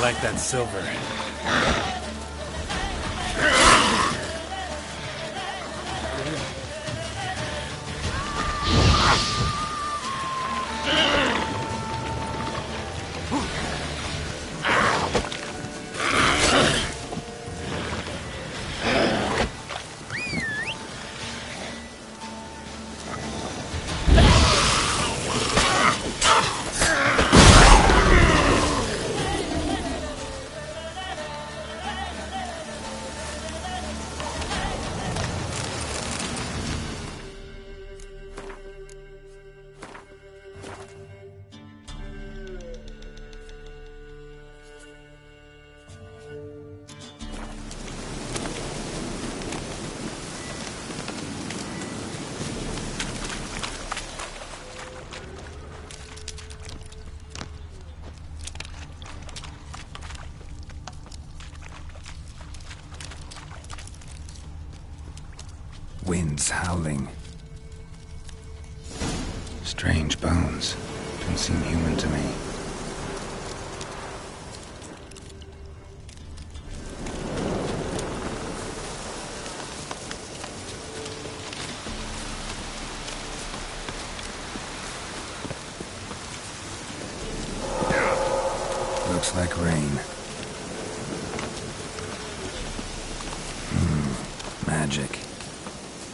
like that silver. Winds howling. Strange bones. Don't seem human to me. Looks like rain. Magic.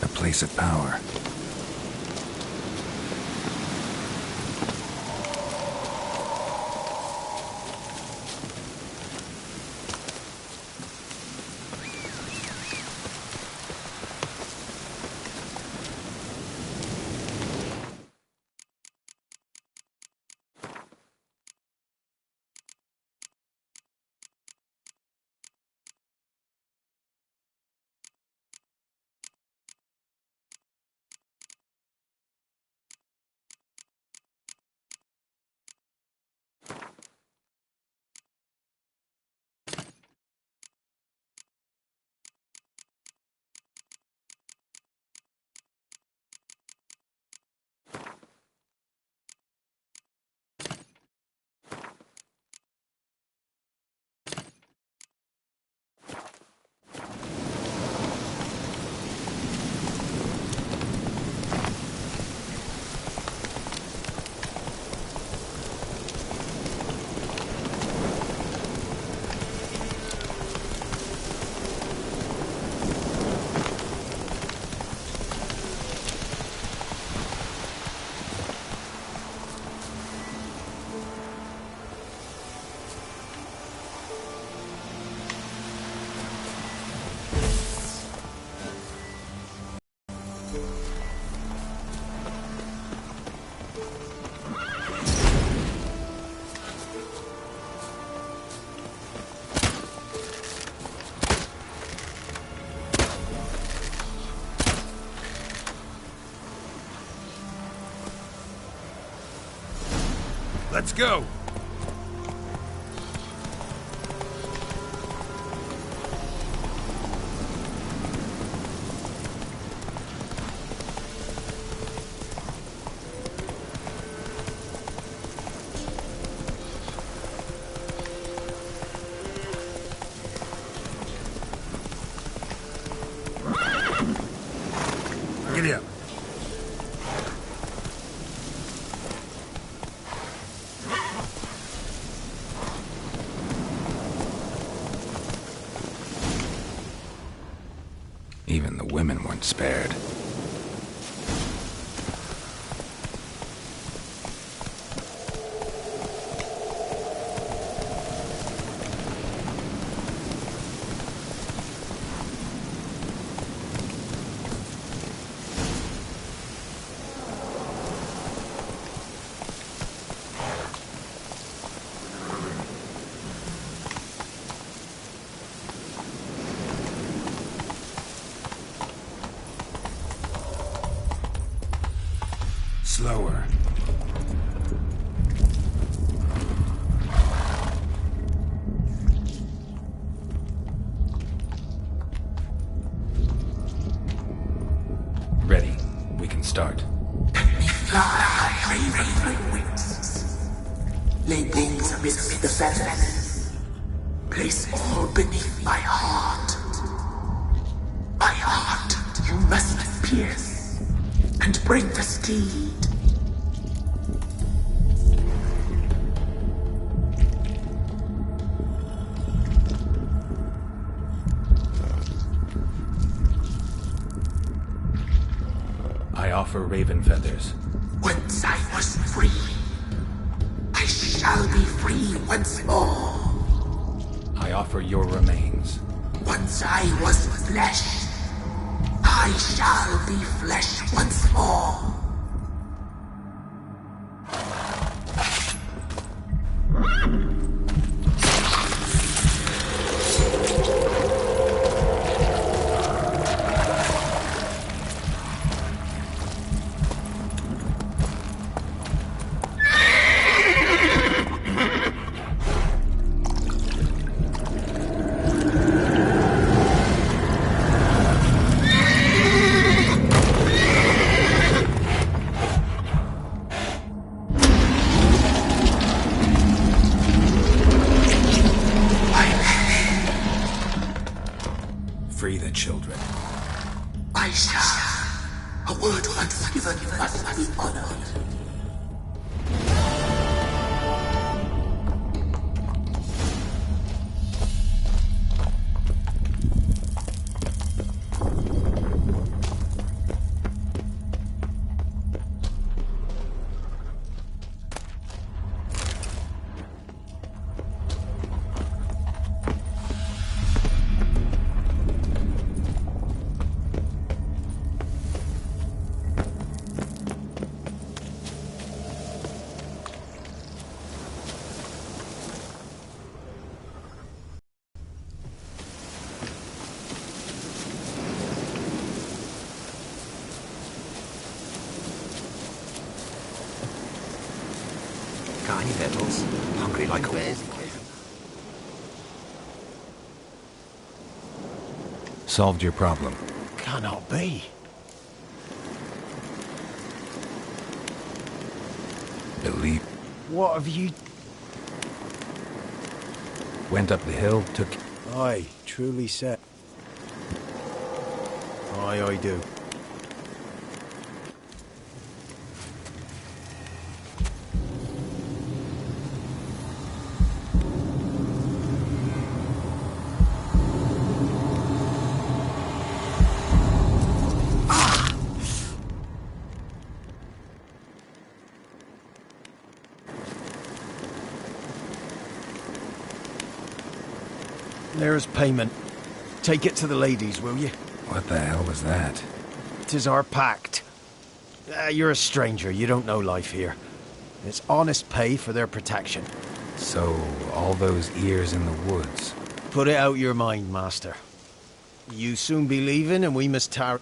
A place of power. Let's go! Giddy up. Even the women weren't spared. Slower. Ready. We can start. Lay things amidst the feathers. place all beneath my heart. My heart you must pierce and bring the steed. I offer raven feathers. Once I was free, I shall be free once more. I offer your remains. Once I was flesh, I shall be flesh once more. Free the children. I shall. A word once given must be honored. Got any victuals? Hungry like a wolf. Solved your problem. Cannot be. Believe. What have you... Went up the hill, took... Aye, truly said. Aye, I do. There's payment. Take it to the ladies, will you? What the hell was that? 'Tis our pact. You're a stranger, you don't know life here. It's honest pay for their protection. So, all those ears in the woods. Put it out your mind, master. You soon be leaving and we must tar...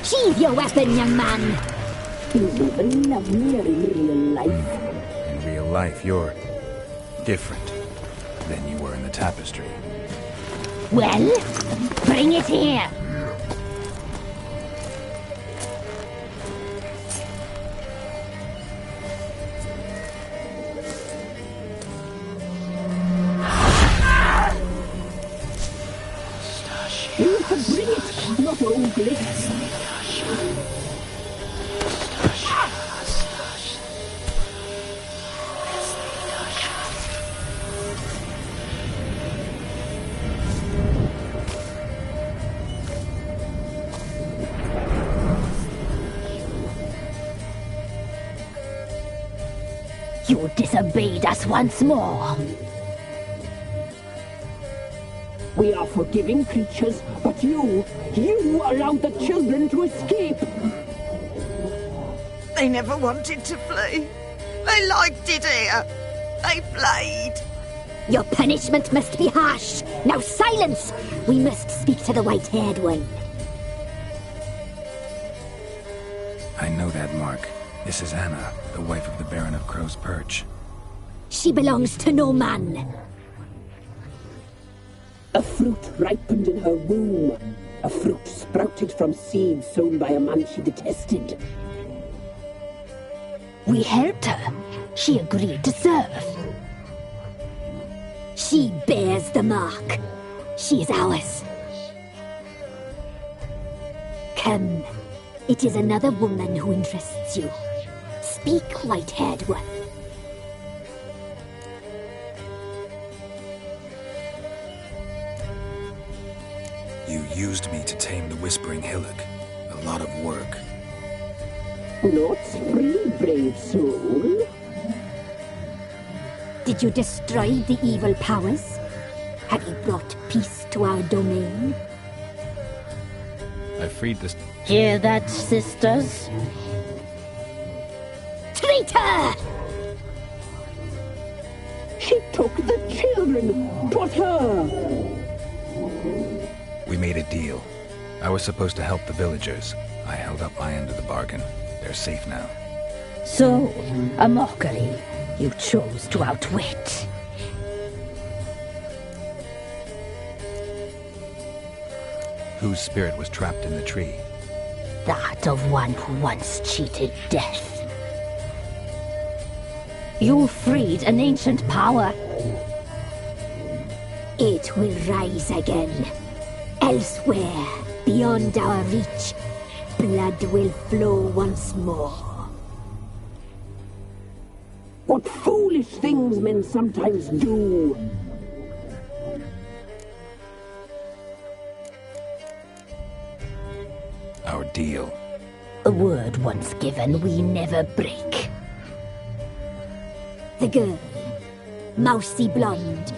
Sheathe your weapon, young man. In real life, you're different than you were in the tapestry. Well, bring it here. You can bring it, not all glitz. You disobeyed us once more. We are forgiving creatures, but you allowed the children to escape. They never wanted to flee. They liked it here. They played. Your punishment must be harsh. Now silence! We must speak to the white-haired one. I know that mark. This is Anna, the wife of the Baron of Crow's Perch. She belongs to no man. A fruit ripened in her womb. A fruit sprouted from seeds sown by a man she detested. We helped her. She agreed to serve. She bears the mark. She is ours. Come. It is another woman who interests you. Speak, white-haired one. You used me to tame the Whispering Hillock. A lot of work. Not free, brave soul. Did you destroy the evil powers? Have you brought peace to our domain? I freed this. Hear that, sisters? Traitor! She took the children. 'Twas her. We made a deal. I was supposed to help the villagers. I held up my end of the bargain. They're safe now. So, a mockery you chose to outwit. Whose spirit was trapped in the tree? That of one who once cheated death. You freed an ancient power. It will rise again. Elsewhere, beyond our reach, blood will flow once more. What foolish things men sometimes do. Our deal. A word once given, we never break. The girl, mousy blonde,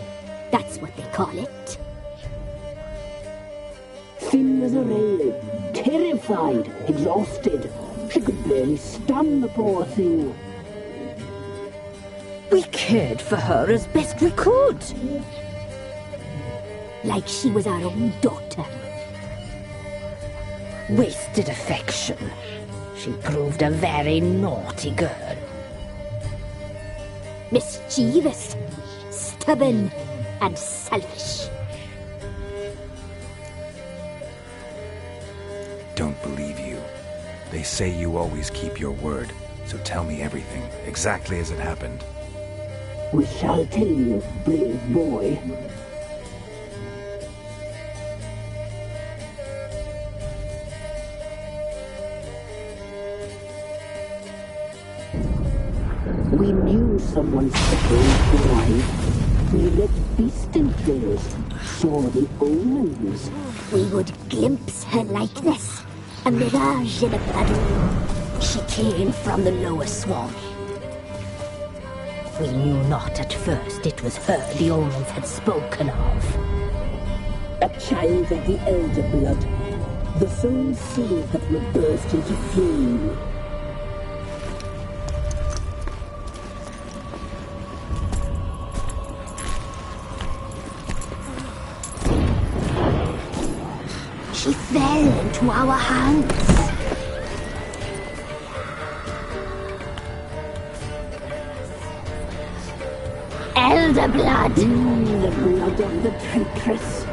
that's what they call it. Thin as a rail, terrified, exhausted. She could barely stand the poor thing. We cared for her as best we could. Like she was our own daughter. Wasted affection. She proved a very naughty girl. Mischievous, stubborn, and selfish. Don't believe you. They say you always keep your word. So tell me everything, exactly as it happened. We shall tell you, brave boy. We knew someone supposed to arrive. We read beast trails, saw the omens. We would glimpse her likeness, a mirage in a puddle. She came from the lower swamp. We knew not at first it was her the omens had spoken of. A child of the elder blood. The soul seed that will burst into flame. She fell into our hands. Elder blood! The blood of the traitress.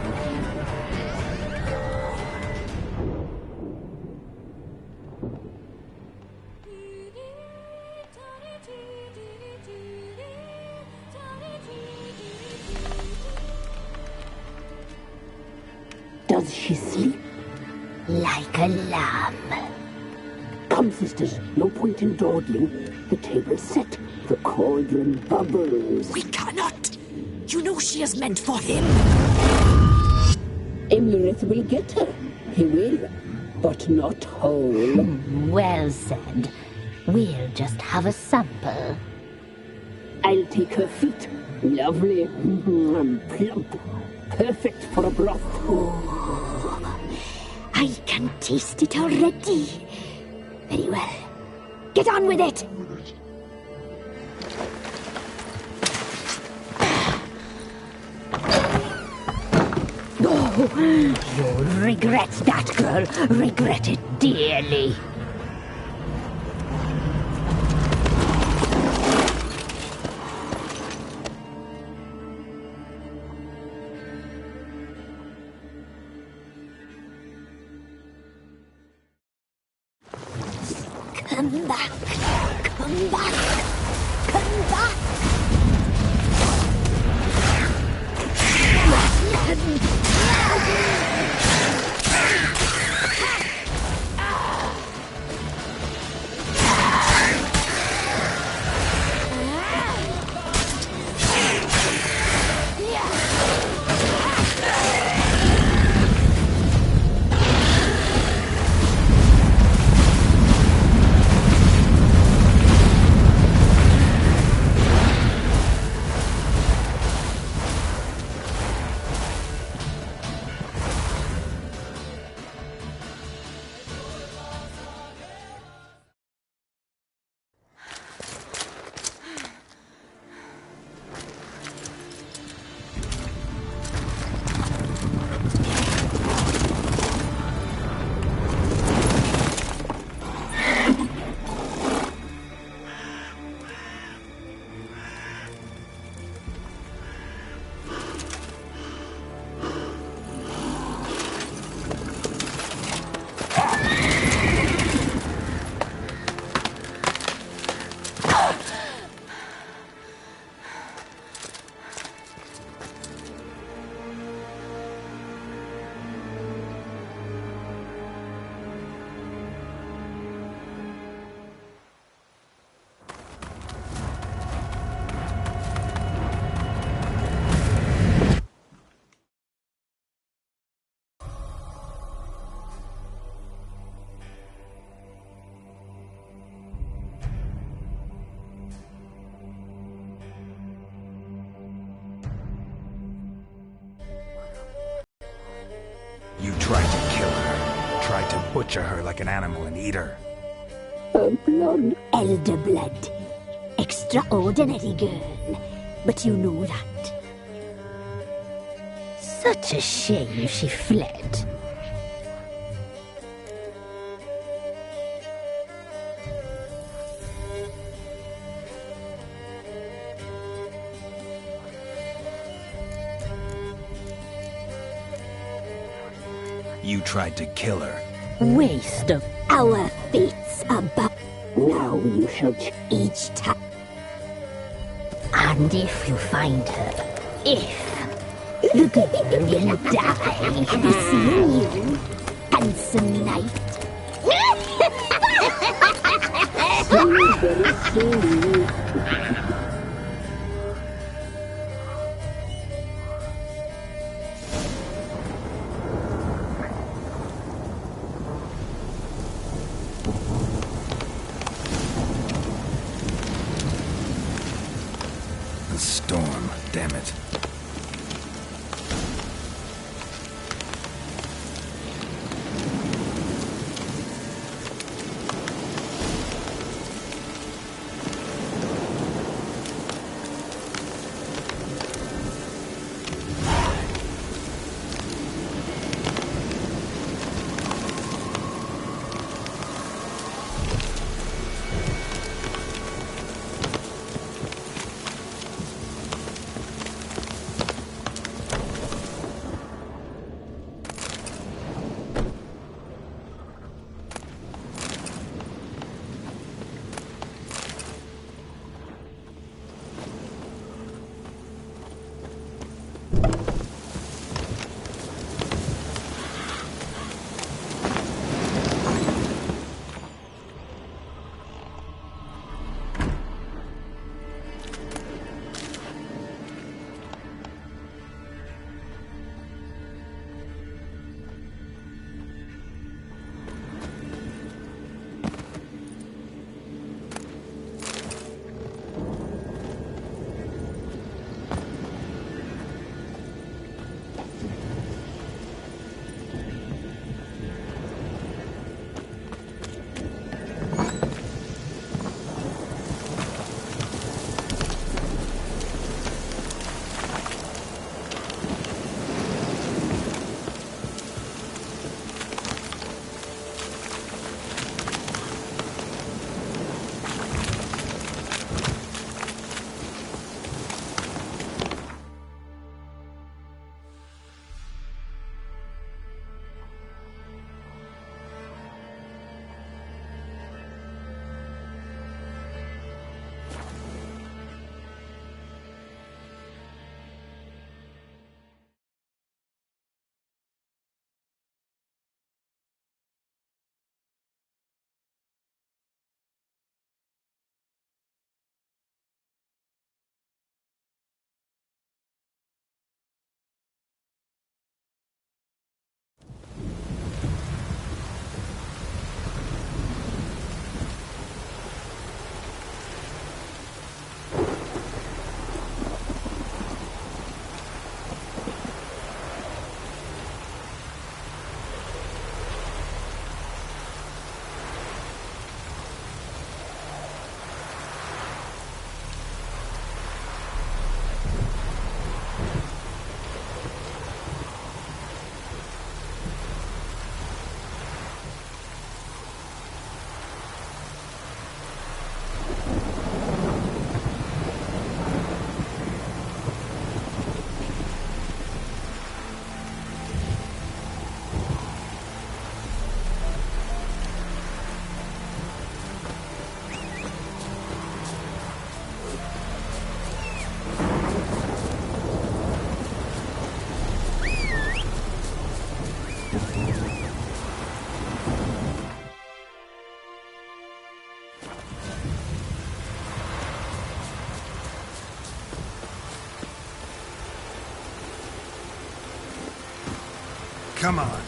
Does she sleep? Like a lamb. Come, sisters, no point in dawdling. The table's set. The cauldron bubbles. We cannot. You know she is meant for him. Imlerith will get her. He will, but not whole. Well said. We'll just have a sample. I'll take her feet. Lovely. Plump. Perfect for a broth. I can taste it already. Very well. Get on with it! Oh, you'll regret that, girl. Regret it dearly. Come back. Come back. Come back. You tried to kill her. Tried to butcher her like an animal and eat her. Her blood. Elder blood. Extraordinary girl. But you know that. Such a shame she fled. You tried to kill her. Waste of our fates above. Now you shall Each time. And if you find her, the girl will die. Happy seeing you, handsome knight. The storm, damn it. Come on.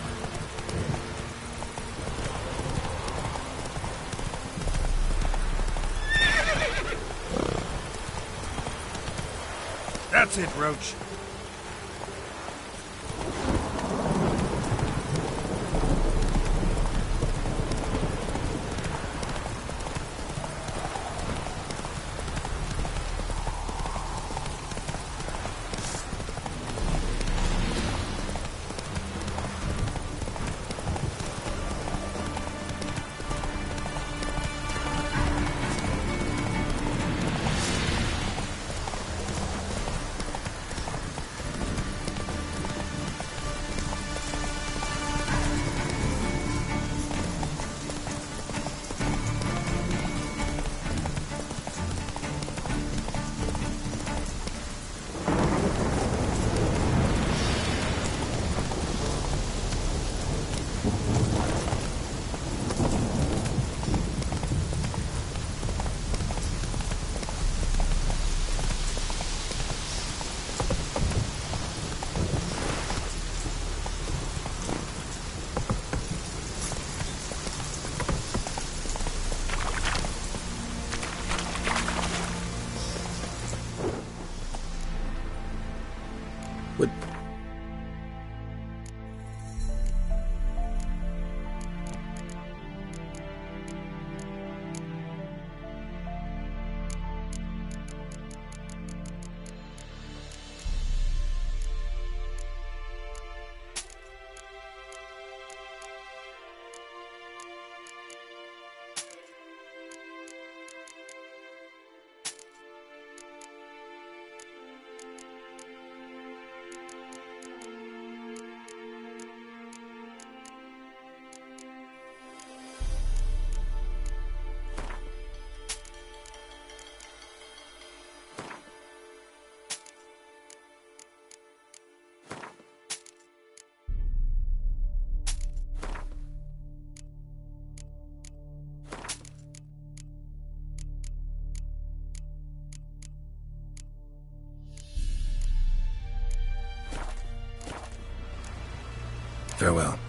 That's it, Roach. What? Farewell.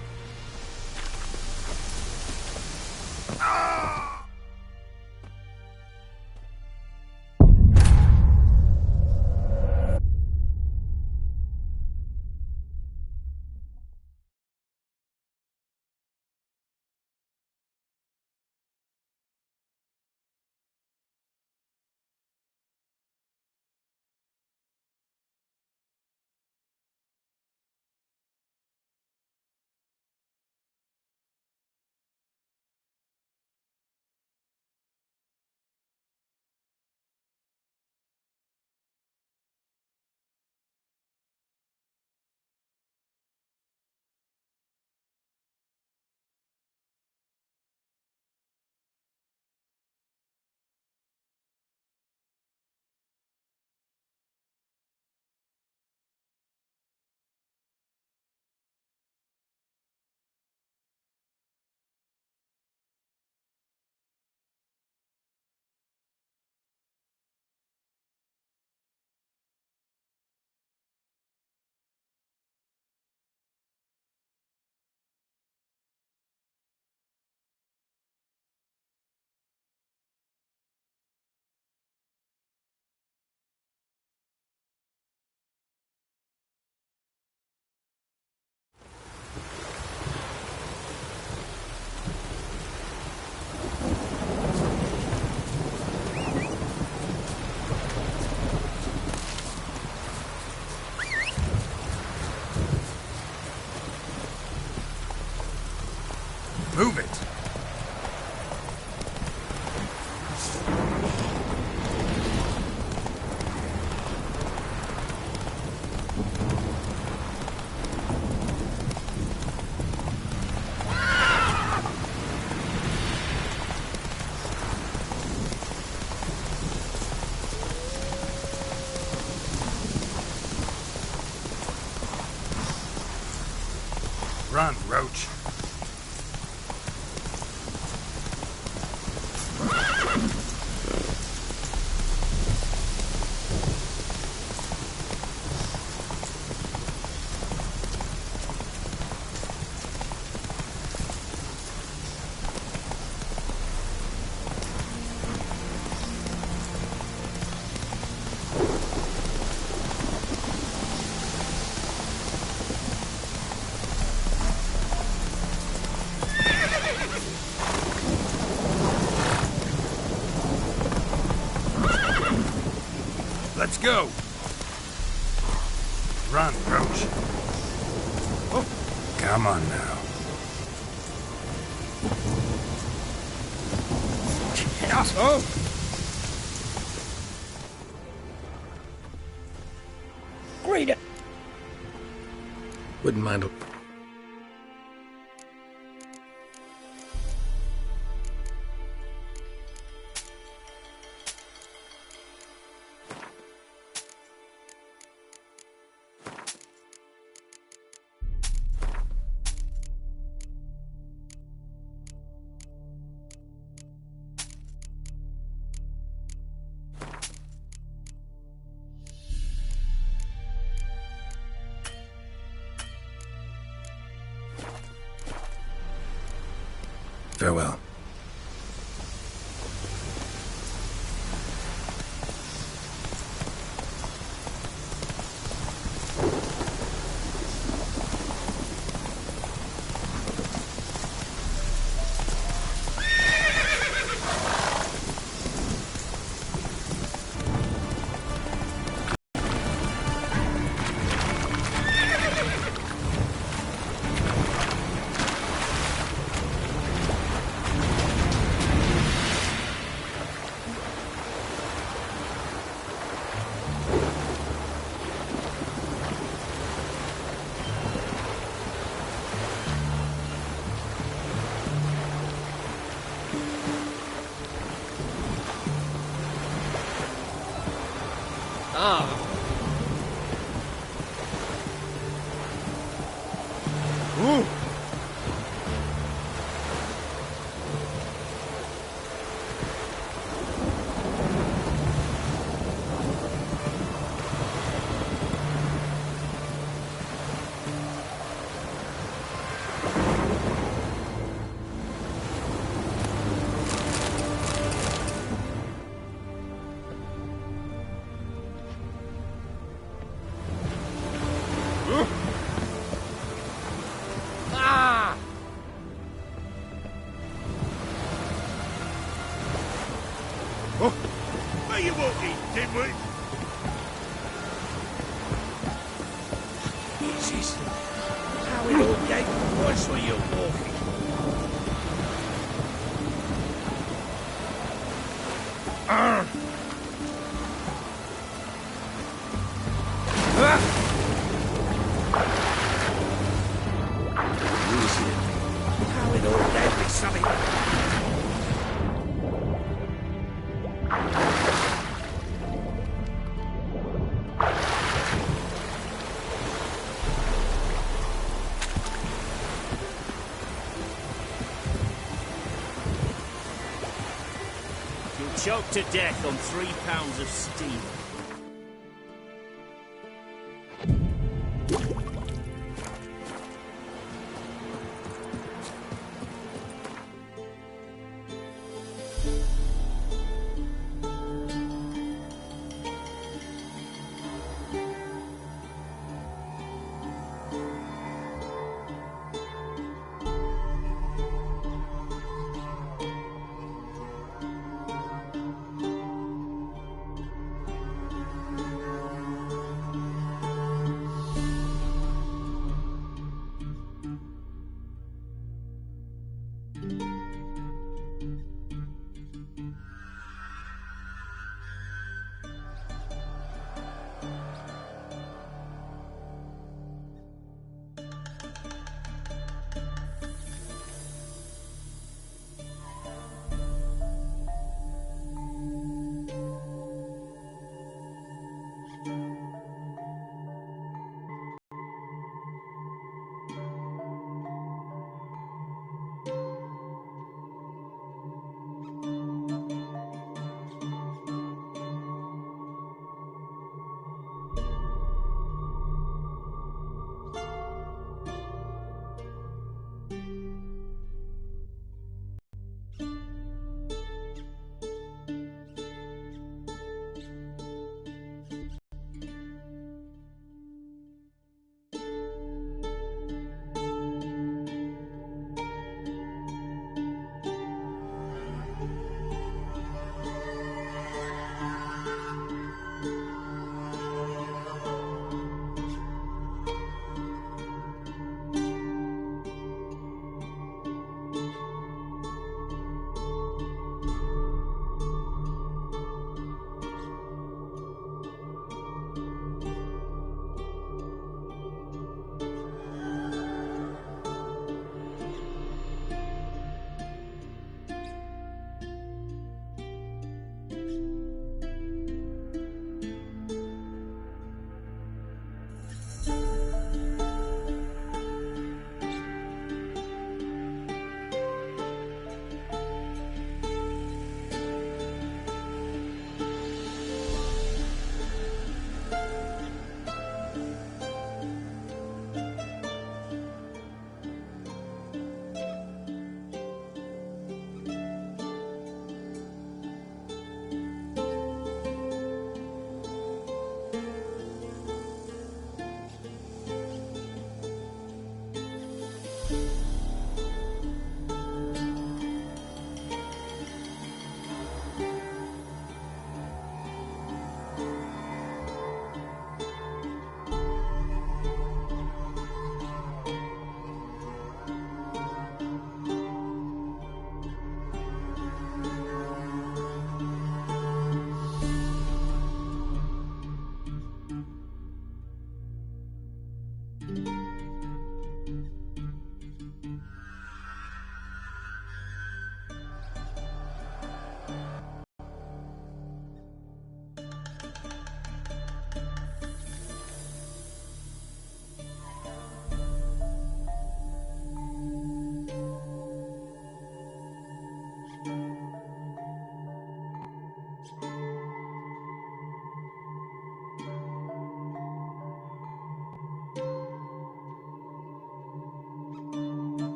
Move it! Run, Roach. Let's go! Run, Roach. Oh, come on now. Oh! Great. Wouldn't mind a... Farewell. Where you walking, dimwit? Jesus. How it all gave voice when you're walking. How it all gave me something. You'll choke to death on 3 pounds of steel.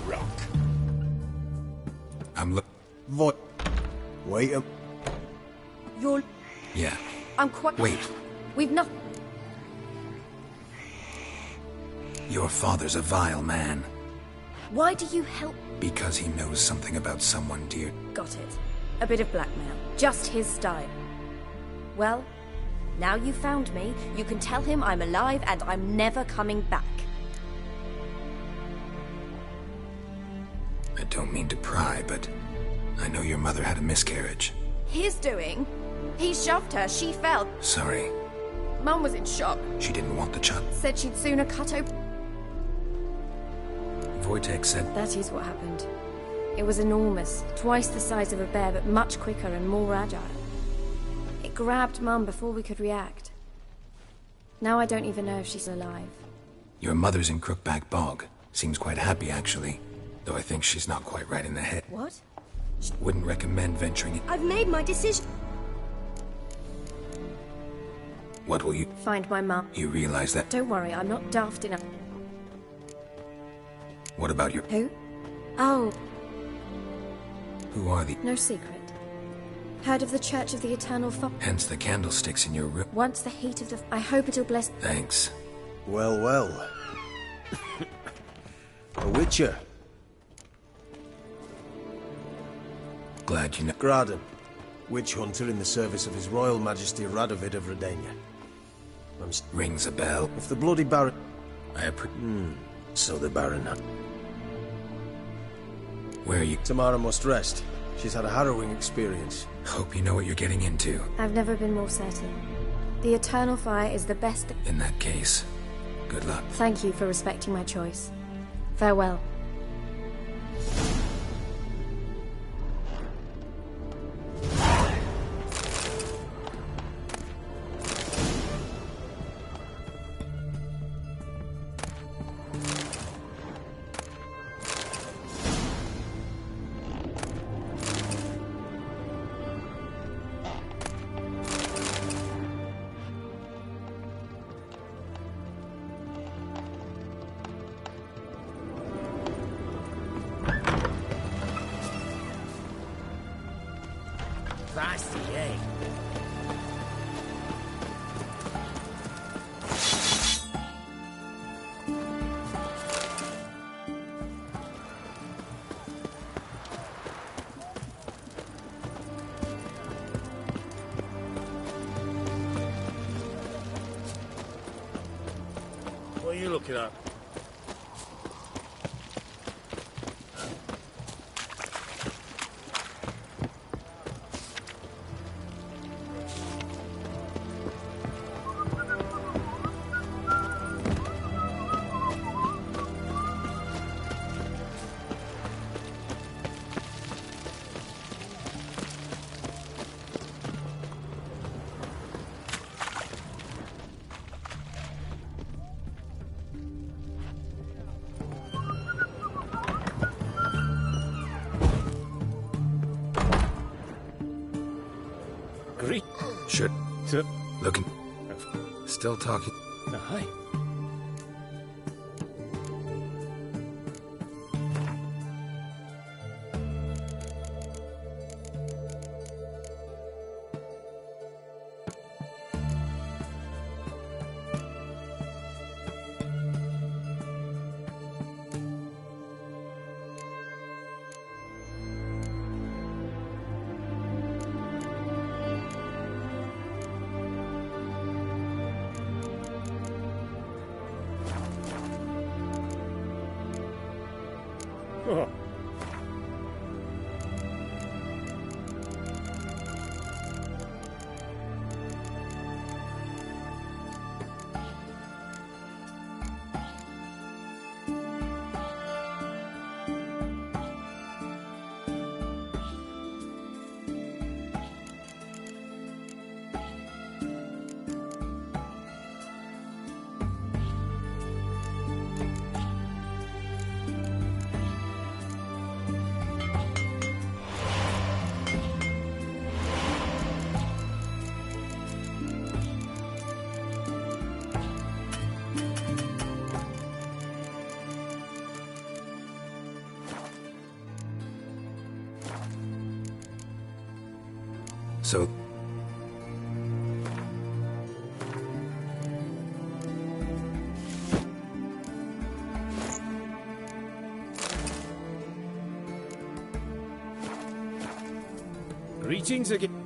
rock. I'm look. What? Wait a... You're... Yeah. I'm quite... Wait. We've not... Your father's a vile man. Why do you help... Because he knows something about someone dear. Got it. A bit of blackmail. Just his style. Well, now you found me, you can tell him I'm alive and I'm never coming back. I don't mean to pry, but I know your mother had a miscarriage. His doing? He shoved her, she fell. Sorry. Mum was in shock. She didn't want the child. Said she'd sooner cut open... Wojtek said... That is what happened. It was enormous, twice the size of a bear, but much quicker and more agile. It grabbed Mum before we could react. Now I don't even know if she's alive. Your mother's in Crookback Bog. Seems quite happy, actually. Though I think she's not quite right in the head. What? Wouldn't recommend venturing in. I've made my decision. What will you... Find my mum. You realize that... Don't worry, I'm not daft enough. What about your... Who? Oh, Who are the... no secret. Heard of the Church of the Eternal Fire? Hence the candlesticks in your room. Once the heat of the... I hope it'll bless... Thanks. Well, well. A witcher. Glad you know... Graden. Witch hunter in the service of His Royal Majesty Radovid of Redania. Rings a bell. If the bloody Baron... I appreciate... So the Baron... Where are you... Tamara must rest. She's had a harrowing experience. Hope you know what you're getting into. I've never been more certain. The Eternal Fire is the best... In that case, good luck. Thank you for respecting my choice. Farewell. Feisty, eh? What are you looking at? Great. Should... Looking... Still talking. Hi. Oh. So... Greetings again.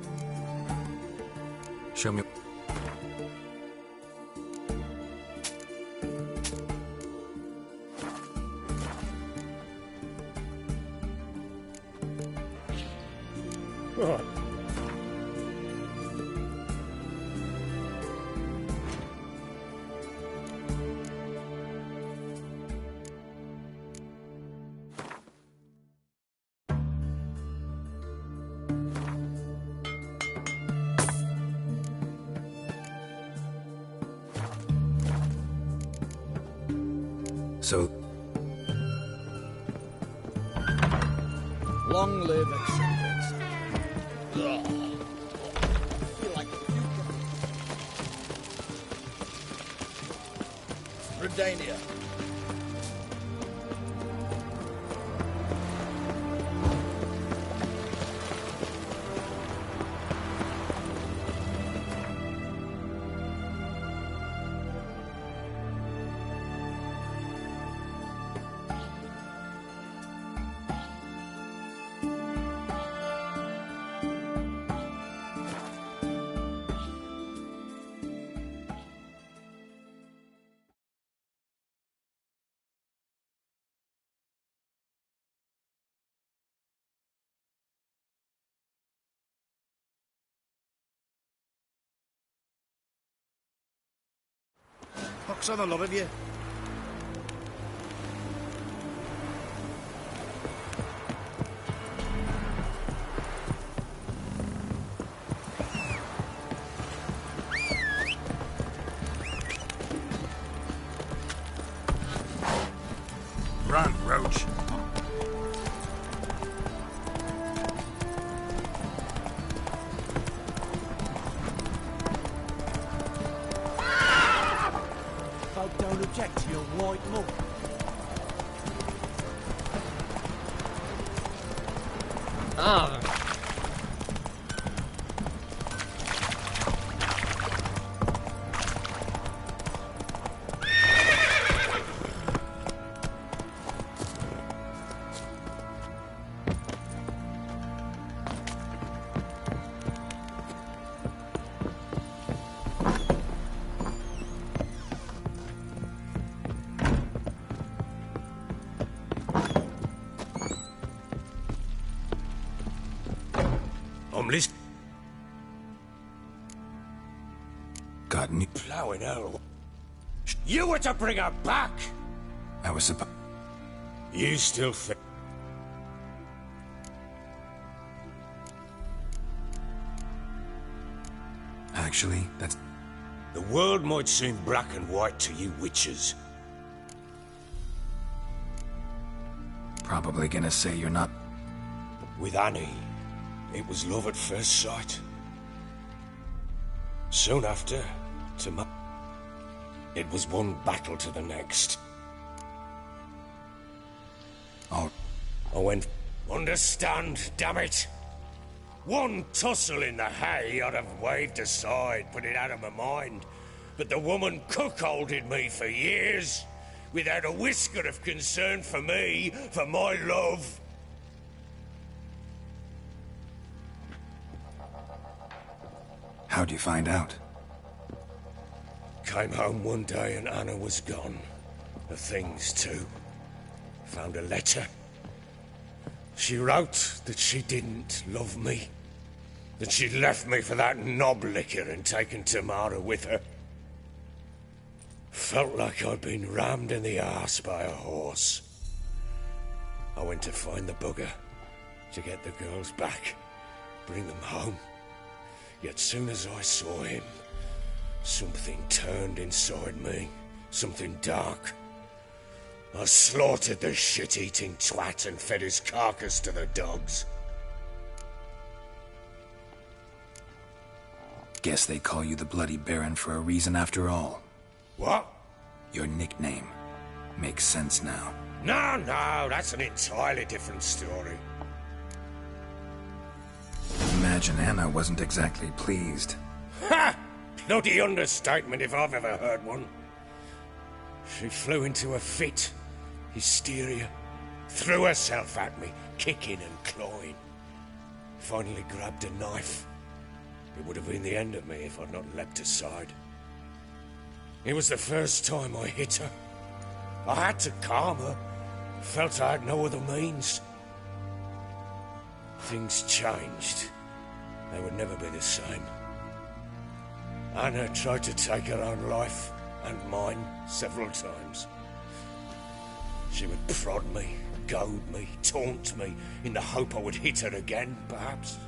Show me... Oh. So... Long live Excellence. Feel like a future. Redania. Pox on the love of you. Run, Roach. Folk don't object to your white mug. Ah. I'm listening. God knew... Plowing hell. You were to bring her back! I was supposed... You still think... Actually, that's... The world might seem black and white to you witches. Probably gonna say you're not... With Annie, it was love at first sight. Soon after, it was one battle to the next. Oh, I went, understand, damn it! One tussle in the hay I'd have waved aside, put it out of my mind. But the woman cuckolded me for years, without a whisker of concern for me, for my love. how'd you find out? Came home one day and Anna was gone. The things, too. Found a letter. She wrote that she didn't love me. That she'd left me for that knob licker and taken Tamara with her. Felt like I'd been rammed in the arse by a horse. I went to find the bugger, to get the girls back, bring them home. Yet soon as I saw him, something turned inside me, something dark. I slaughtered the shit-eating twat and fed his carcass to the dogs. Guess they call you the Bloody Baron for a reason after all. What? Your nickname. Makes sense now. No, that's an entirely different story. imagine Anna wasn't exactly pleased. Ha! Bloody understatement if I've ever heard one. She flew into a fit, hysteria, threw herself at me, kicking and clawing. Finally grabbed a knife. It would have been the end of me if I'd not leapt aside. It was the first time I hit her. I had to calm her. Felt I had no other means. Things changed. They would never be the same. Anna tried to take her own life, and mine, several times. She would prod me, goad me, taunt me, in the hope I would hit her again, perhaps.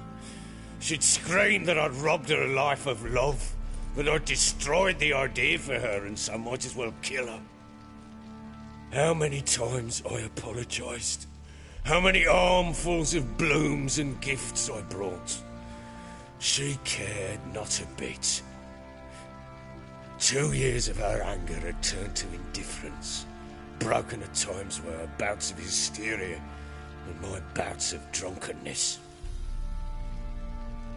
She'd scream that I'd robbed her life of love, that I'd destroyed the idea for her, and so might as well kill her. How many times I apologized. How many armfuls of blooms and gifts I brought. She cared not a bit. 2 years of her anger had turned to indifference, broken at times by her bouts of hysteria and my bouts of drunkenness.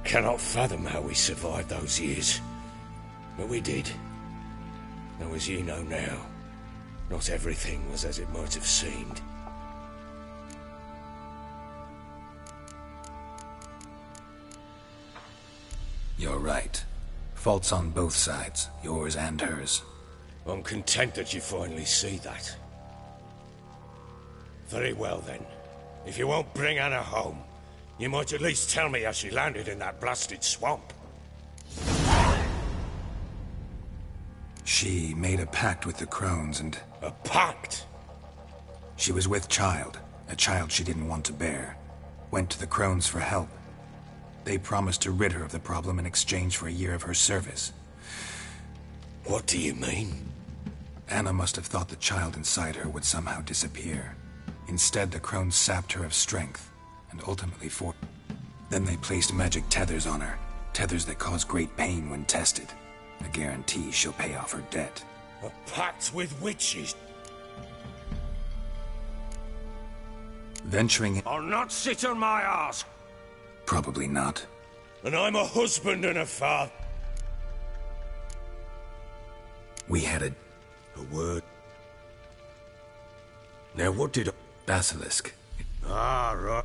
Cannot fathom how we survived those years, but we did. Though as you know now, not everything was as it might have seemed. You're right. Faults on both sides, yours and hers. I'm content that you finally see that. Very well then. If you won't bring Anna home, you might at least tell me how she landed in that blasted swamp. She made a pact with the Crones and... A pact? She was with child, a child she didn't want to bear. Went to the Crones for help. They promised to rid her of the problem in exchange for a year of her service. What do you mean? Anna must have thought the child inside her would somehow disappear. Instead, the Crones sapped her of strength, and ultimately Then they placed magic tethers on her. Tethers that cause great pain when tested. A guarantee she'll pay off her debt. A pact with witches? Venturing in... I'll not sit on my ass. Probably not. And I'm a husband and a father. We had a word. Now what did... Basilisk. Ah, right.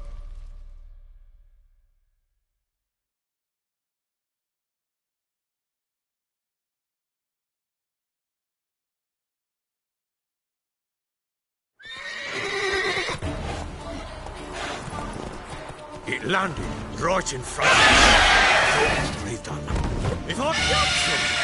It landed right in front of me. I thought I breathed on them. If I'd watched them...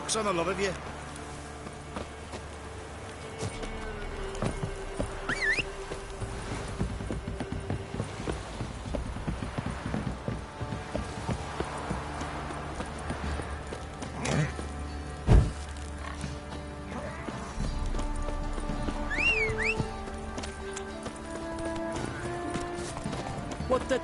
Fuck's on the lot of you. What the...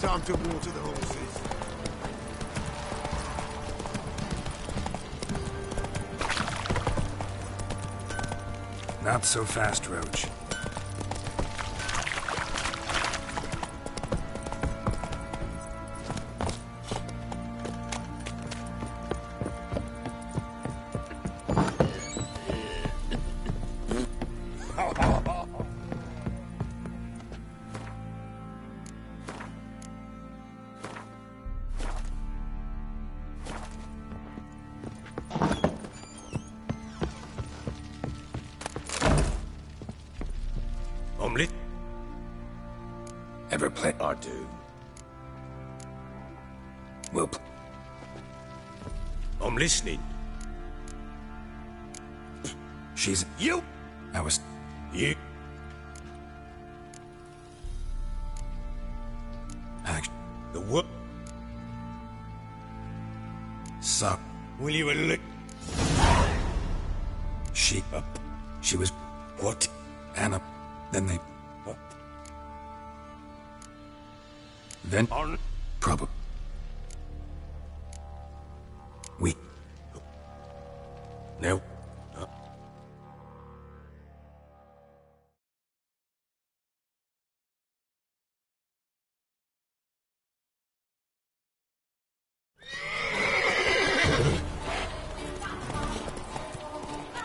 Time to water the horses. Not so fast, Roach. Omelette? Ever play? I do. Well, I'm listening. she's... You! I was... You! Actually, The what? suck. Will you look? She... she was... What? Anna. Then they... What? Then... On... Probably... We... No.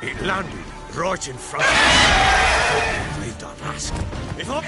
It landed right in front of me. Please don't ask. If I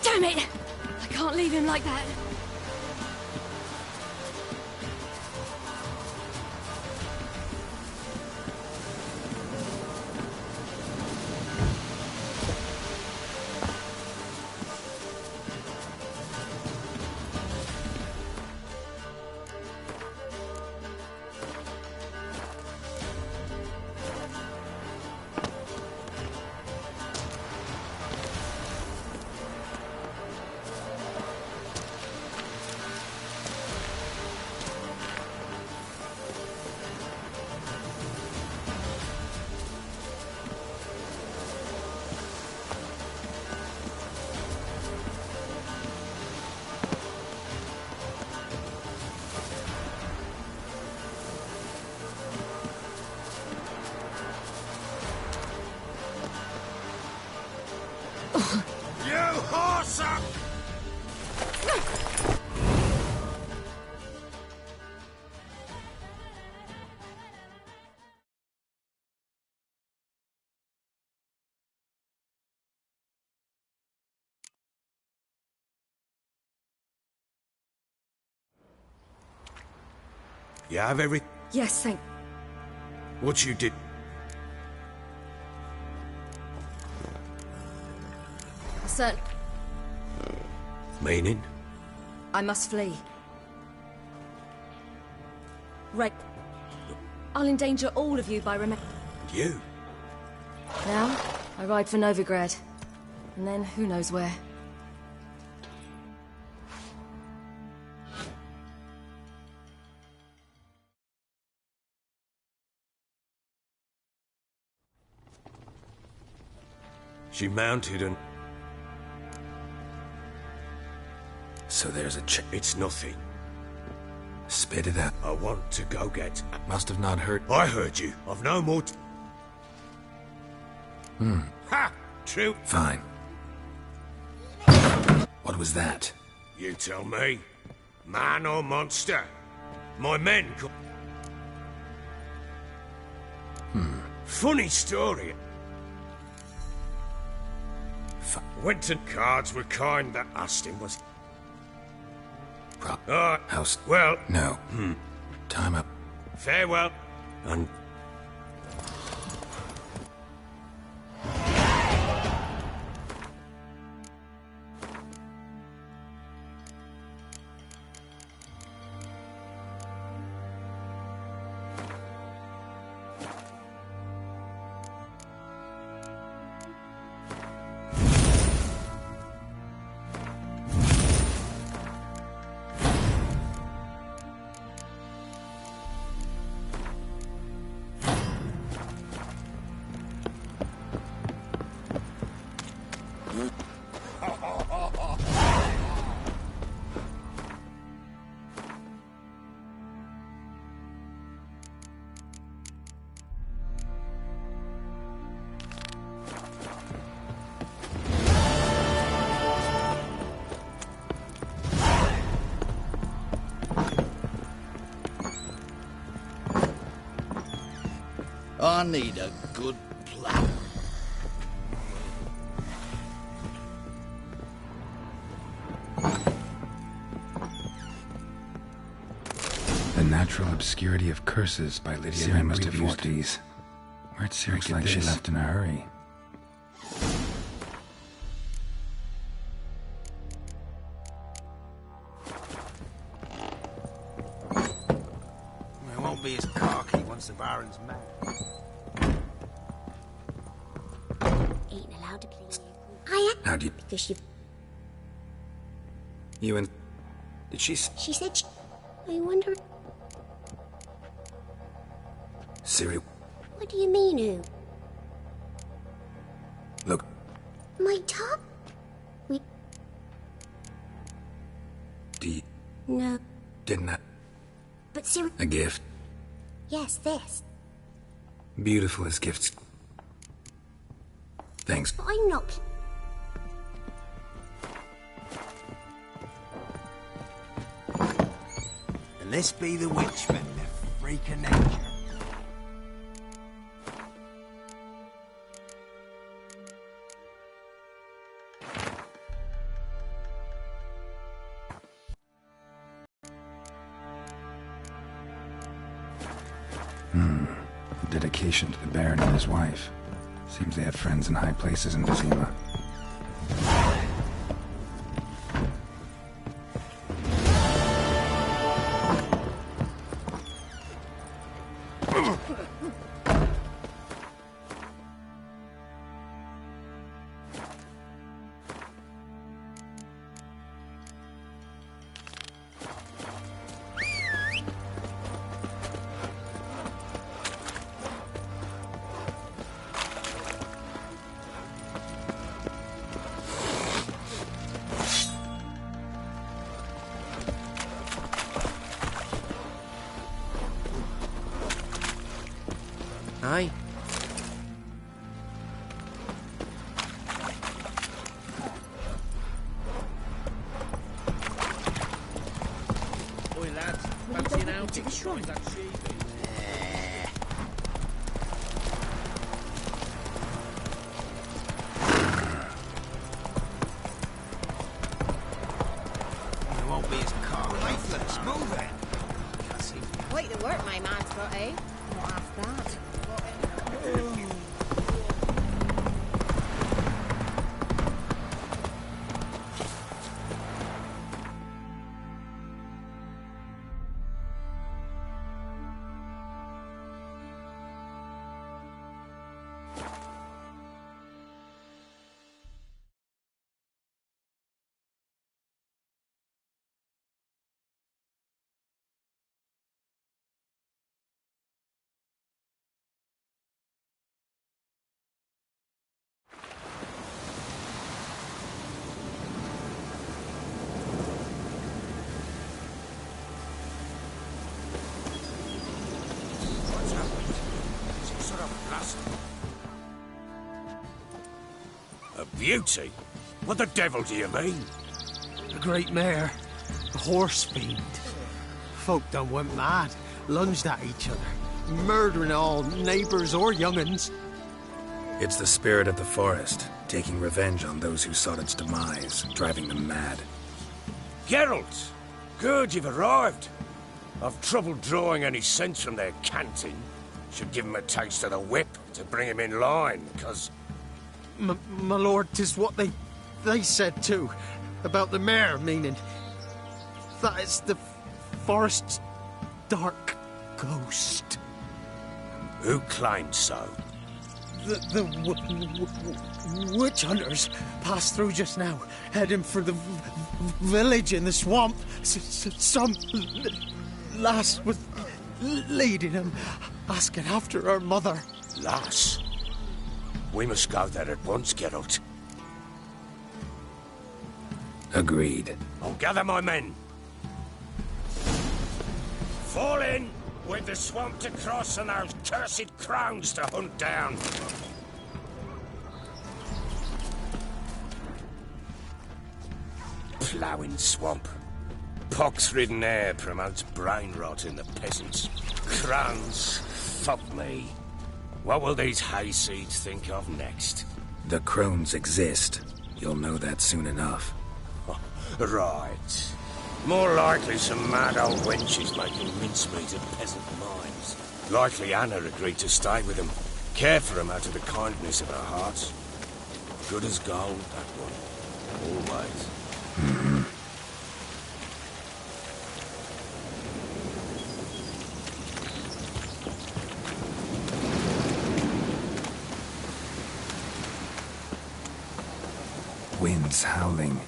Damn it! I can't leave him like that. You have every... Yes, thank... What you did... Sir, Meaning? I must flee. Right. I'll endanger all of you by You? Now, I ride for Novigrad. And then, who knows where. She mounted and... So there's a It's nothing. Spit it out. I want to go get... Must have not heard. I heard you. I've no more... Ha! True. Fine. What was that? You tell me. Man or monster? My men Funny story. Went to cards were kind that asked him was... House. Well... No. Time up. Farewell. And... I need a good plan. The Natural Obscurity of Curses by Lydia. Ciri must have used these. Where'd Ciri get like this? She left in a hurry. It won't be as cocky once the Baron's mad. Ain't allowed to play. I am. How do you... Because you... You and... Did she... She said she... I wonder... Ciri... What do you mean, who? Look. My top? We... Do you... No. Didn't I... But Ciri... A gift. Yes, this. Beautiful as gifts. Thanks. But I'm not... And this be the witchman, the freak of nature. Dedication to the Baron and his wife. Seems they have friends in high places in Vizima. Aye. Oi, lads, fancy an outing? Shrine that she. It won't be as cocky. Let's move it. Quite the work my man's got, eh? Not half bad. A beauty? What the devil do you mean? A great mare. A horse fiend. Folk done went mad. Lunged at each other. Murdering all neighbours or young'uns. It's the spirit of the forest, taking revenge on those who sought its demise, driving them mad. Geralt! Good, you've arrived. I've trouble drawing any sense from their canting. Should give him a taste of the whip to bring him in line, because... My lord, 'tis what they said too. About the mare, meaning... that it's the forest's dark ghost. Who claimed so? The witch hunters passed through just now, heading for the village in the swamp. Some lass was leading them, asking after her mother. Lass? We must go there at once, Geralt. Agreed. I'll gather my men. Fall in! With the swamp to cross and those cursed crowns to hunt down. Ploughing swamp. Pox-ridden air promotes brain rot in the peasants. Crowns, fuck me. What will these hayseeds think of next? The crones exist. You'll know that soon enough. Right. More likely some mad old wenches making mincemeat of peasant minds. Likely Anna agreed to stay with them, care for them out of the kindness of her heart. Good as gold, that one. Always. Winds howling.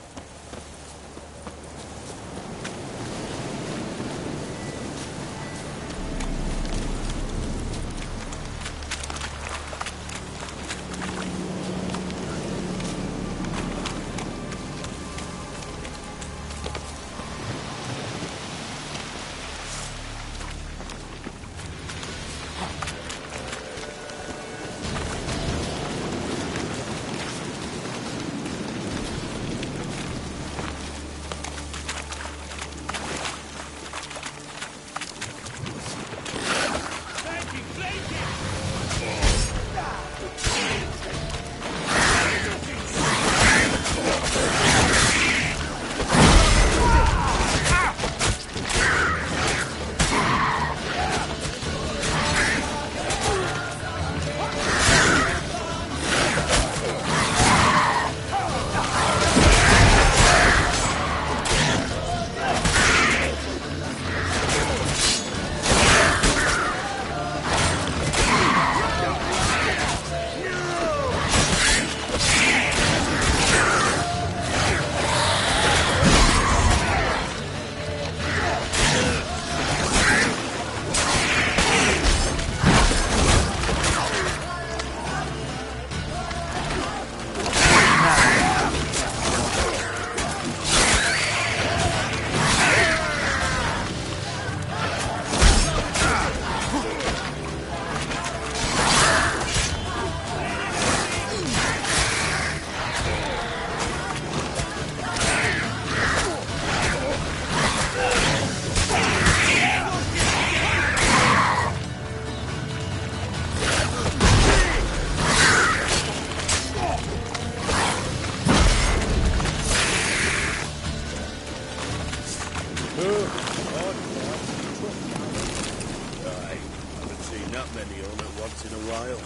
many on at once in a while.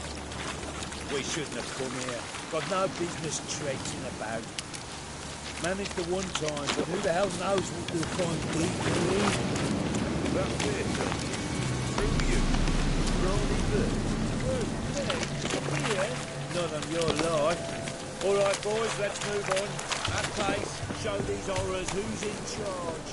We shouldn't have come here. Got no business traipsing about. Managed the one time, but who the hell knows what we'll find deeper in? That's it, through you. Ronnie Bird. Well, here? Not on your life. All right, boys, let's move on. At pace, show these horrors who's in charge.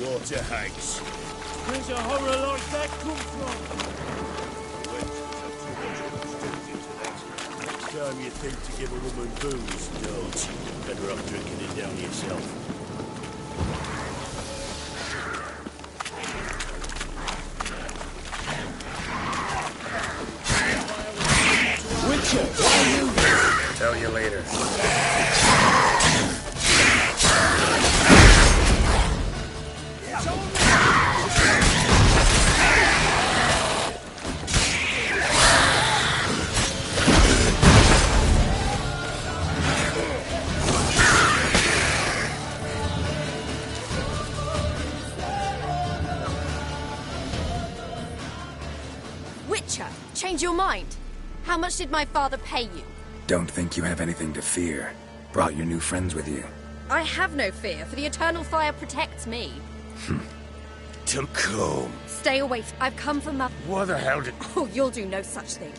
Water hags. Where's a horror like that come from? Next time you think to give a woman booze, don't. Better off drinking it down yourself. Witcher, what are you doing? Tell you later. Witcher, change your mind. How much did my father pay you? Don't think you have anything to fear. Brought your new friends with you. I have no fear, for the eternal fire protects me. To come. Stay away. I've come for Mother. What the hell did... Oh, you'll do no such thing.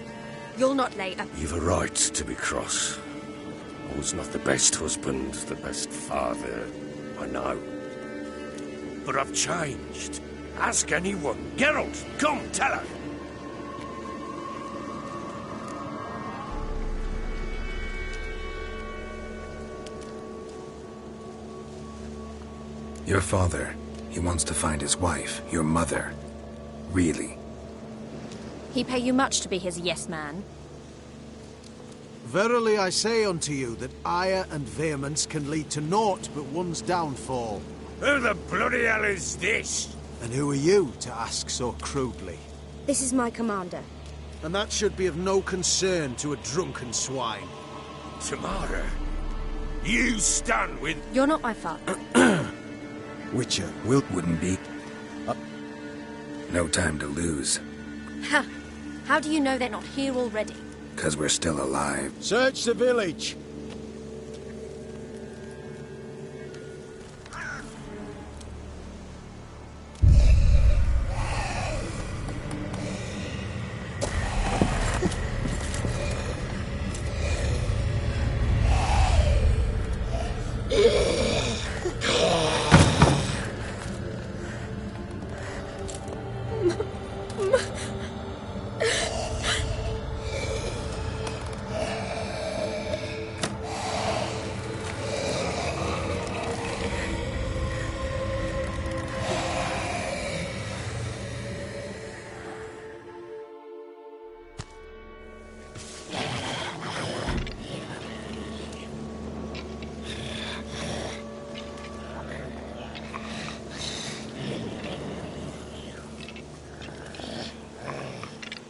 You'll not lay a... You've a right to be cross. I was not the best husband, the best father, I know. But I've changed. Ask anyone. Geralt, come, tell her. Your father, he wants to find his wife, your mother. Really? He pay you much to be his yes man. Verily I say unto you that ire and vehemence can lead to naught but one's downfall. Who the bloody hell is this? And who are you to ask so crudely? This is my commander. And that should be of no concern to a drunken swine. Tamara, you stand with... You're not my father. Witcher, Wilt wouldn't be. No time to lose. Ha! How do you know they're not here already? 'Cause we're still alive. search the village.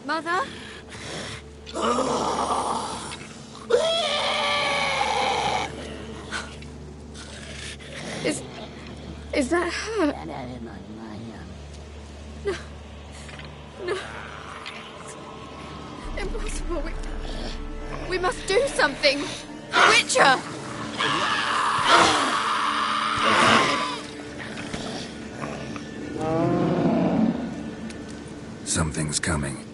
Mother? Is that her? No. No. It's impossible. We must do something! Witcher! Something's coming.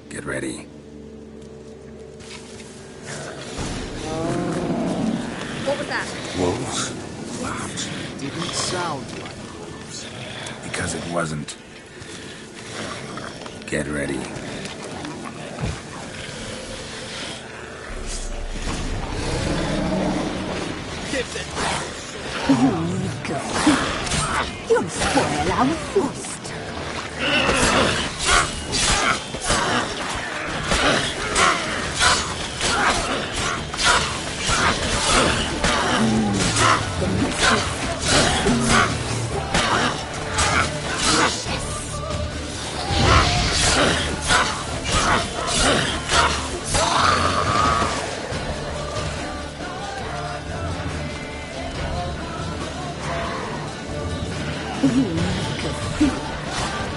Get ready. What was that? Wolves? Didn't sound like wolves. Because it wasn't. Get ready. You'll spoil our feast.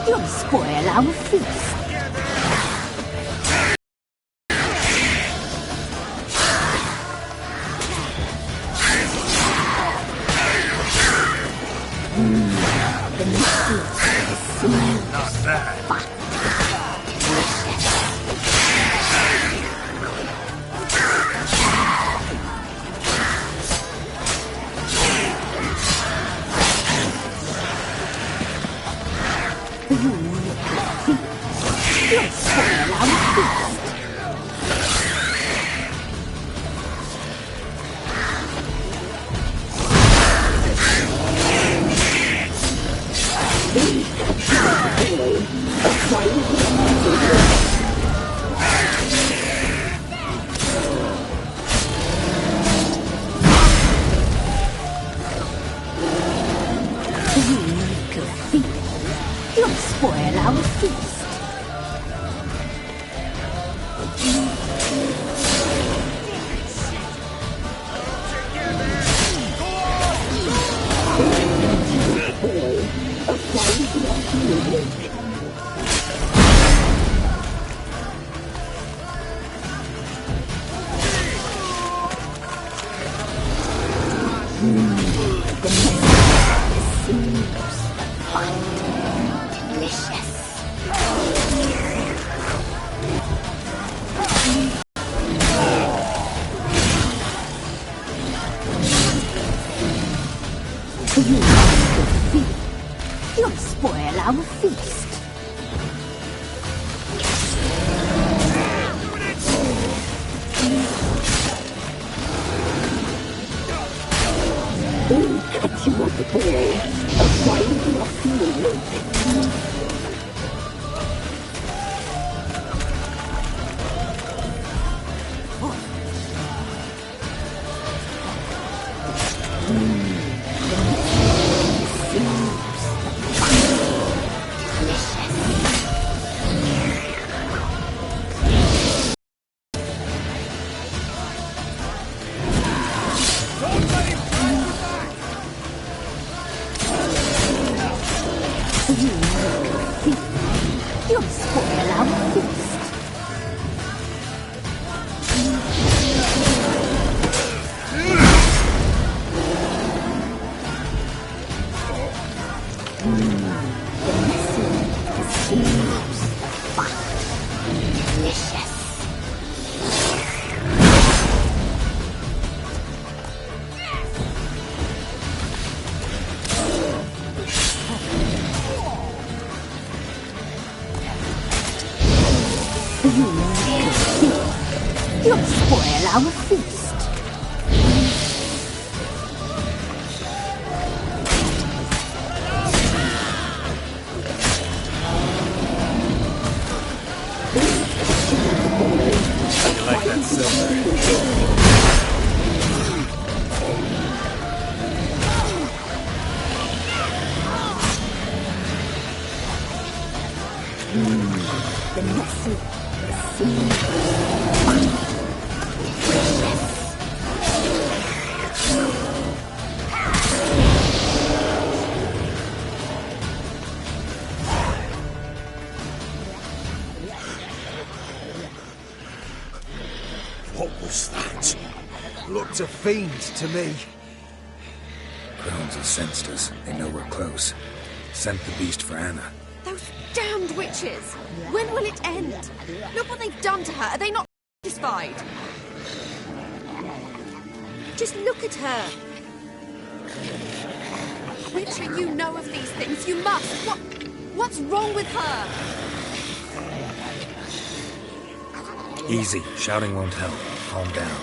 You'll spoil our feast. Not bad. You'll spoil our feast. You'll spoil our feast. You'll spoil our feast. We'll cut you at the ball. A wild ruffian. You'll spoil our feast. You'll spoil our feast. You like that silver? The messy, What was that? Looked a fiend to me. Crones have sensed us. They know we're close. Sent the beast for Anna. Those damned witches! When will it end? Look what they've done to her. Are they not satisfied? Just look at her. Witcher, you know of these things. You must. What's wrong with her? Easy. Shouting won't help. Calm down.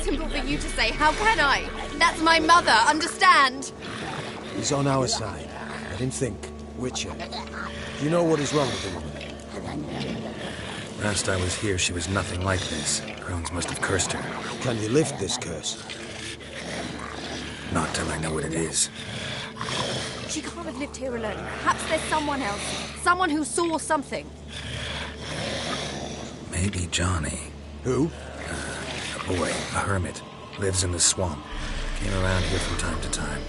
Simple for you to say. How can I? That's my mother. Understand? He's on our side. Let him think. Witcher. Do you know what is wrong with the woman? Last I was here, she was nothing like this. Crones must have cursed her. Can you lift this curse? Not till I know what it is. She can't have lived here alone. Perhaps there's someone else. Someone who saw something. Maybe Johnny. Who? A boy, a hermit. Lives in the swamp. Came around here from time to time.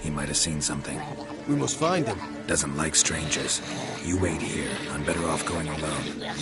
He might have seen something. We must find him. Doesn't like strangers. You wait here. I'm better off going alone.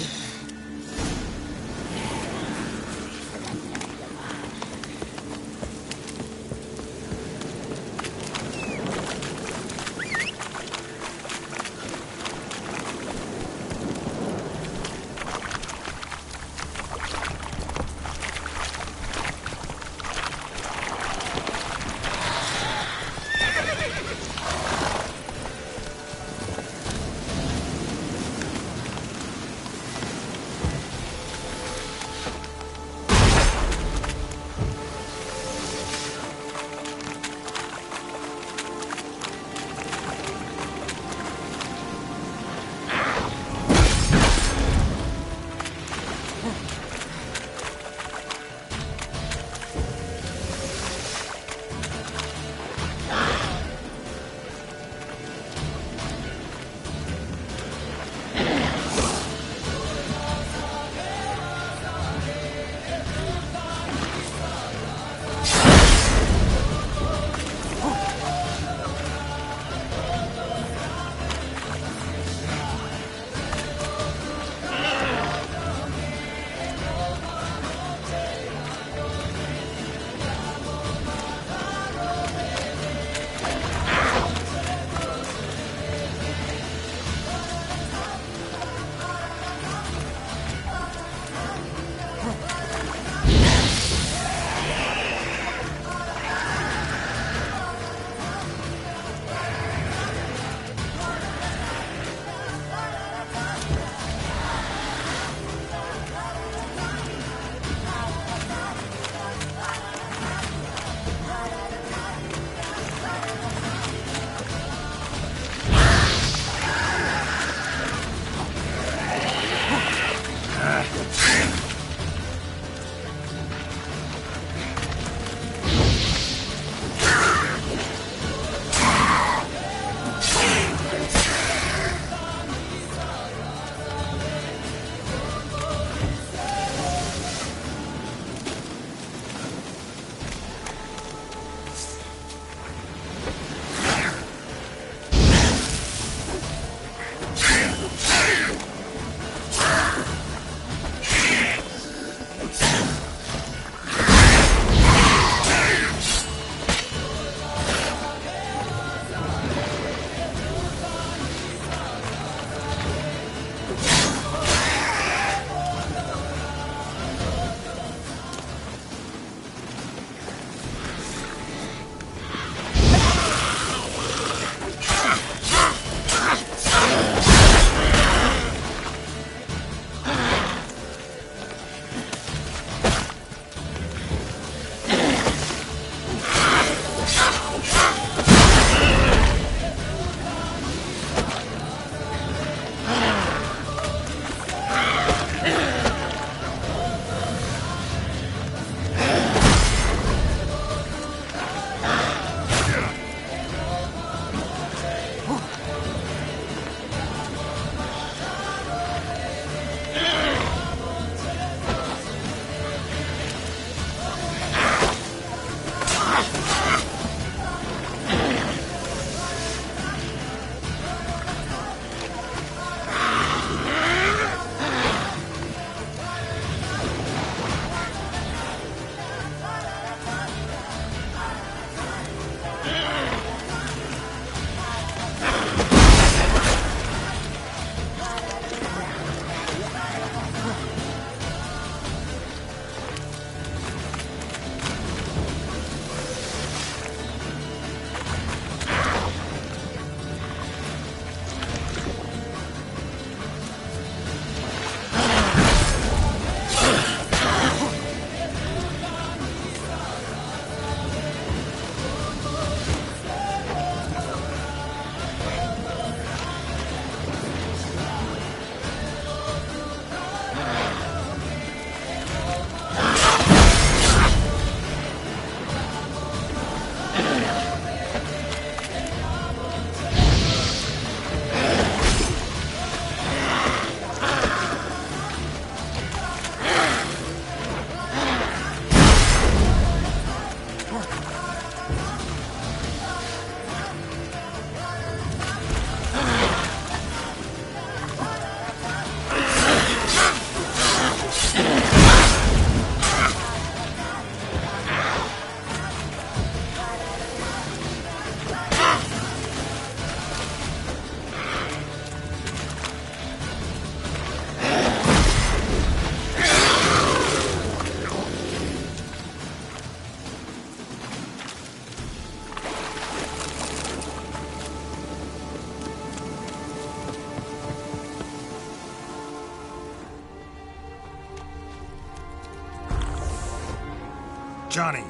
Johnny!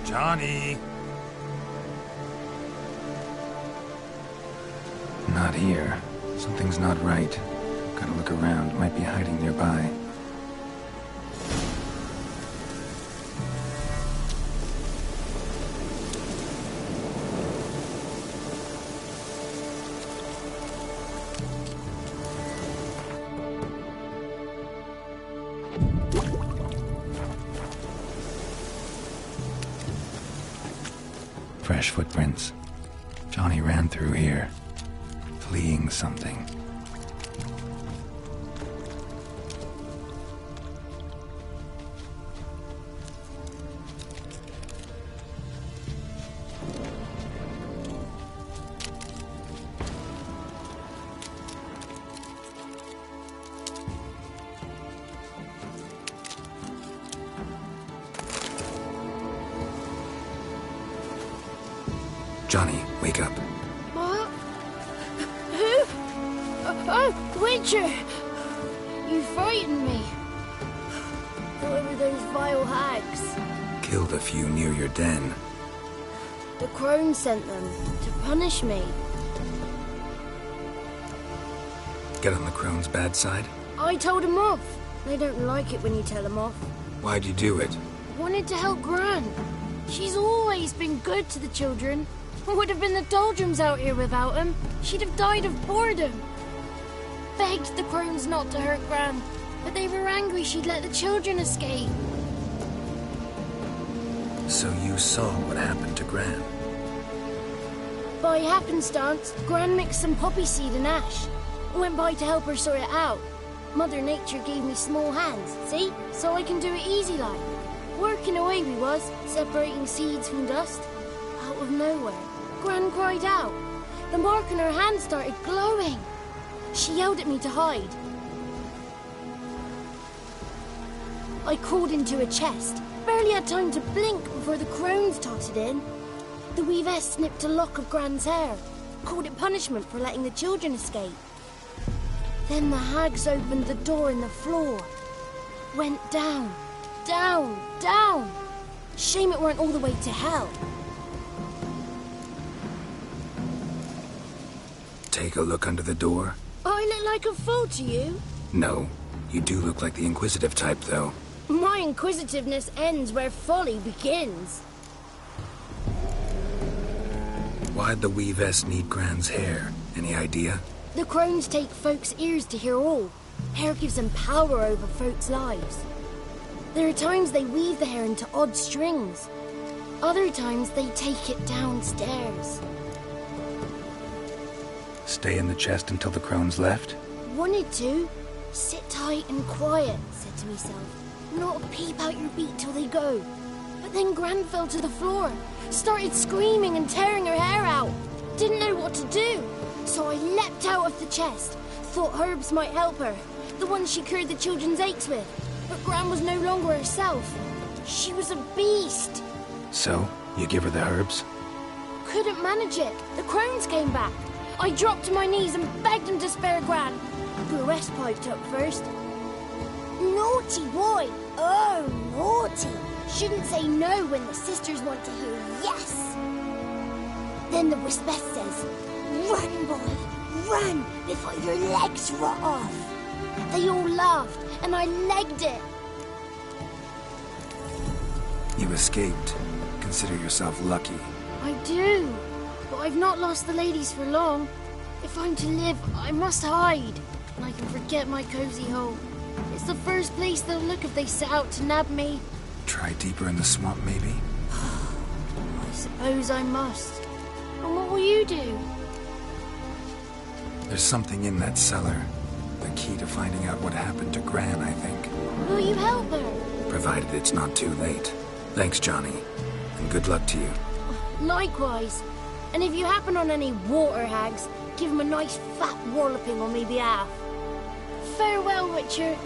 Johnny! Not here. Something's not right. Gotta look around. Might be hiding nearby. Fresh footprints. Johnny ran through here, fleeing something. Johnny, wake up. What? Who? Oh, Witcher! You frightened me. What were those vile hags? Killed a few near your den. The crone sent them to punish me. Get on the crone's bad side? I told them off. They don't like it when you tell them off. Why'd you do it? Wanted to help Gran. She's always been good to the children. Would have been the doldrums out here without him. She'd have died of boredom. Begged the crones not to hurt Gran, but they were angry she'd let the children escape. So you saw what happened to Gran? By happenstance, Gran mixed some poppy seed and ash. I went by to help her sort it out. Mother Nature gave me small hands, see? So I can do it easy like. Working away we was, separating seeds from dust. Out of nowhere, Gran cried out. The mark on her hand started glowing. She yelled at me to hide. I crawled into a chest. Barely had time to blink before the crones totted in. The weavess snipped a lock of Gran's hair. Called it punishment for letting the children escape. Then the hags opened the door in the floor. Went down, down, down. Shame it weren't all the way to hell. Take a look under the door? I look like a fool to you? No. You do look like the inquisitive type, though. My inquisitiveness ends where folly begins. Why'd the weavess need Gran's hair? Any idea? The crones take folks' ears to hear all. Hair gives them power over folks' lives. There are times they weave the hair into odd strings. Other times they take it downstairs. Stay in the chest until the crones left? Wanted to. Sit tight and quiet, said to myself. Not a peep out your beat till they go. But then Gran fell to the floor. Started screaming and tearing her hair out. Didn't know what to do. So I leapt out of the chest. Thought herbs might help her. The ones she cured the children's aches with. But Gran was no longer herself. She was a beast. So, you give her the herbs? Couldn't manage it. The crones came back. I dropped to my knees and begged him to spare Gran. Burress piped up first. Naughty boy. Oh, naughty. Shouldn't say no when the sisters want to hear yes. Then the Wispess says, run, boy, run, before your legs rot off. They all laughed, and I legged it. You escaped. Consider yourself lucky. I do, but I've not lost the ladies for long. If I'm to live, I must hide, and I can forget my cozy hole. It's the first place they'll look if they set out to nab me. Try deeper in the swamp, maybe? I suppose I must. And what will you do? There's something in that cellar. The key to finding out what happened to Gran, I think. Will you help her? Provided it's not too late. Thanks, Johnny. And good luck to you. Likewise. And if you happen on any water hags, give them a nice fat walloping on me behalf. Farewell, Witcher.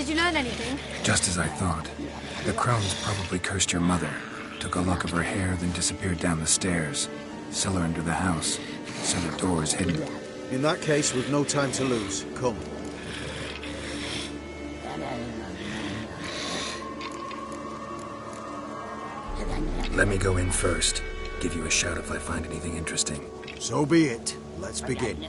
you learn anything? Just as I thought. The crones probably cursed your mother, took a lock of her hair, then disappeared down the stairs. Cellar under the house. Cellar doors hidden. In that case, we've no time to lose. Come. Let me go in first. Give you a shout if I find anything interesting. So be it. Let's begin.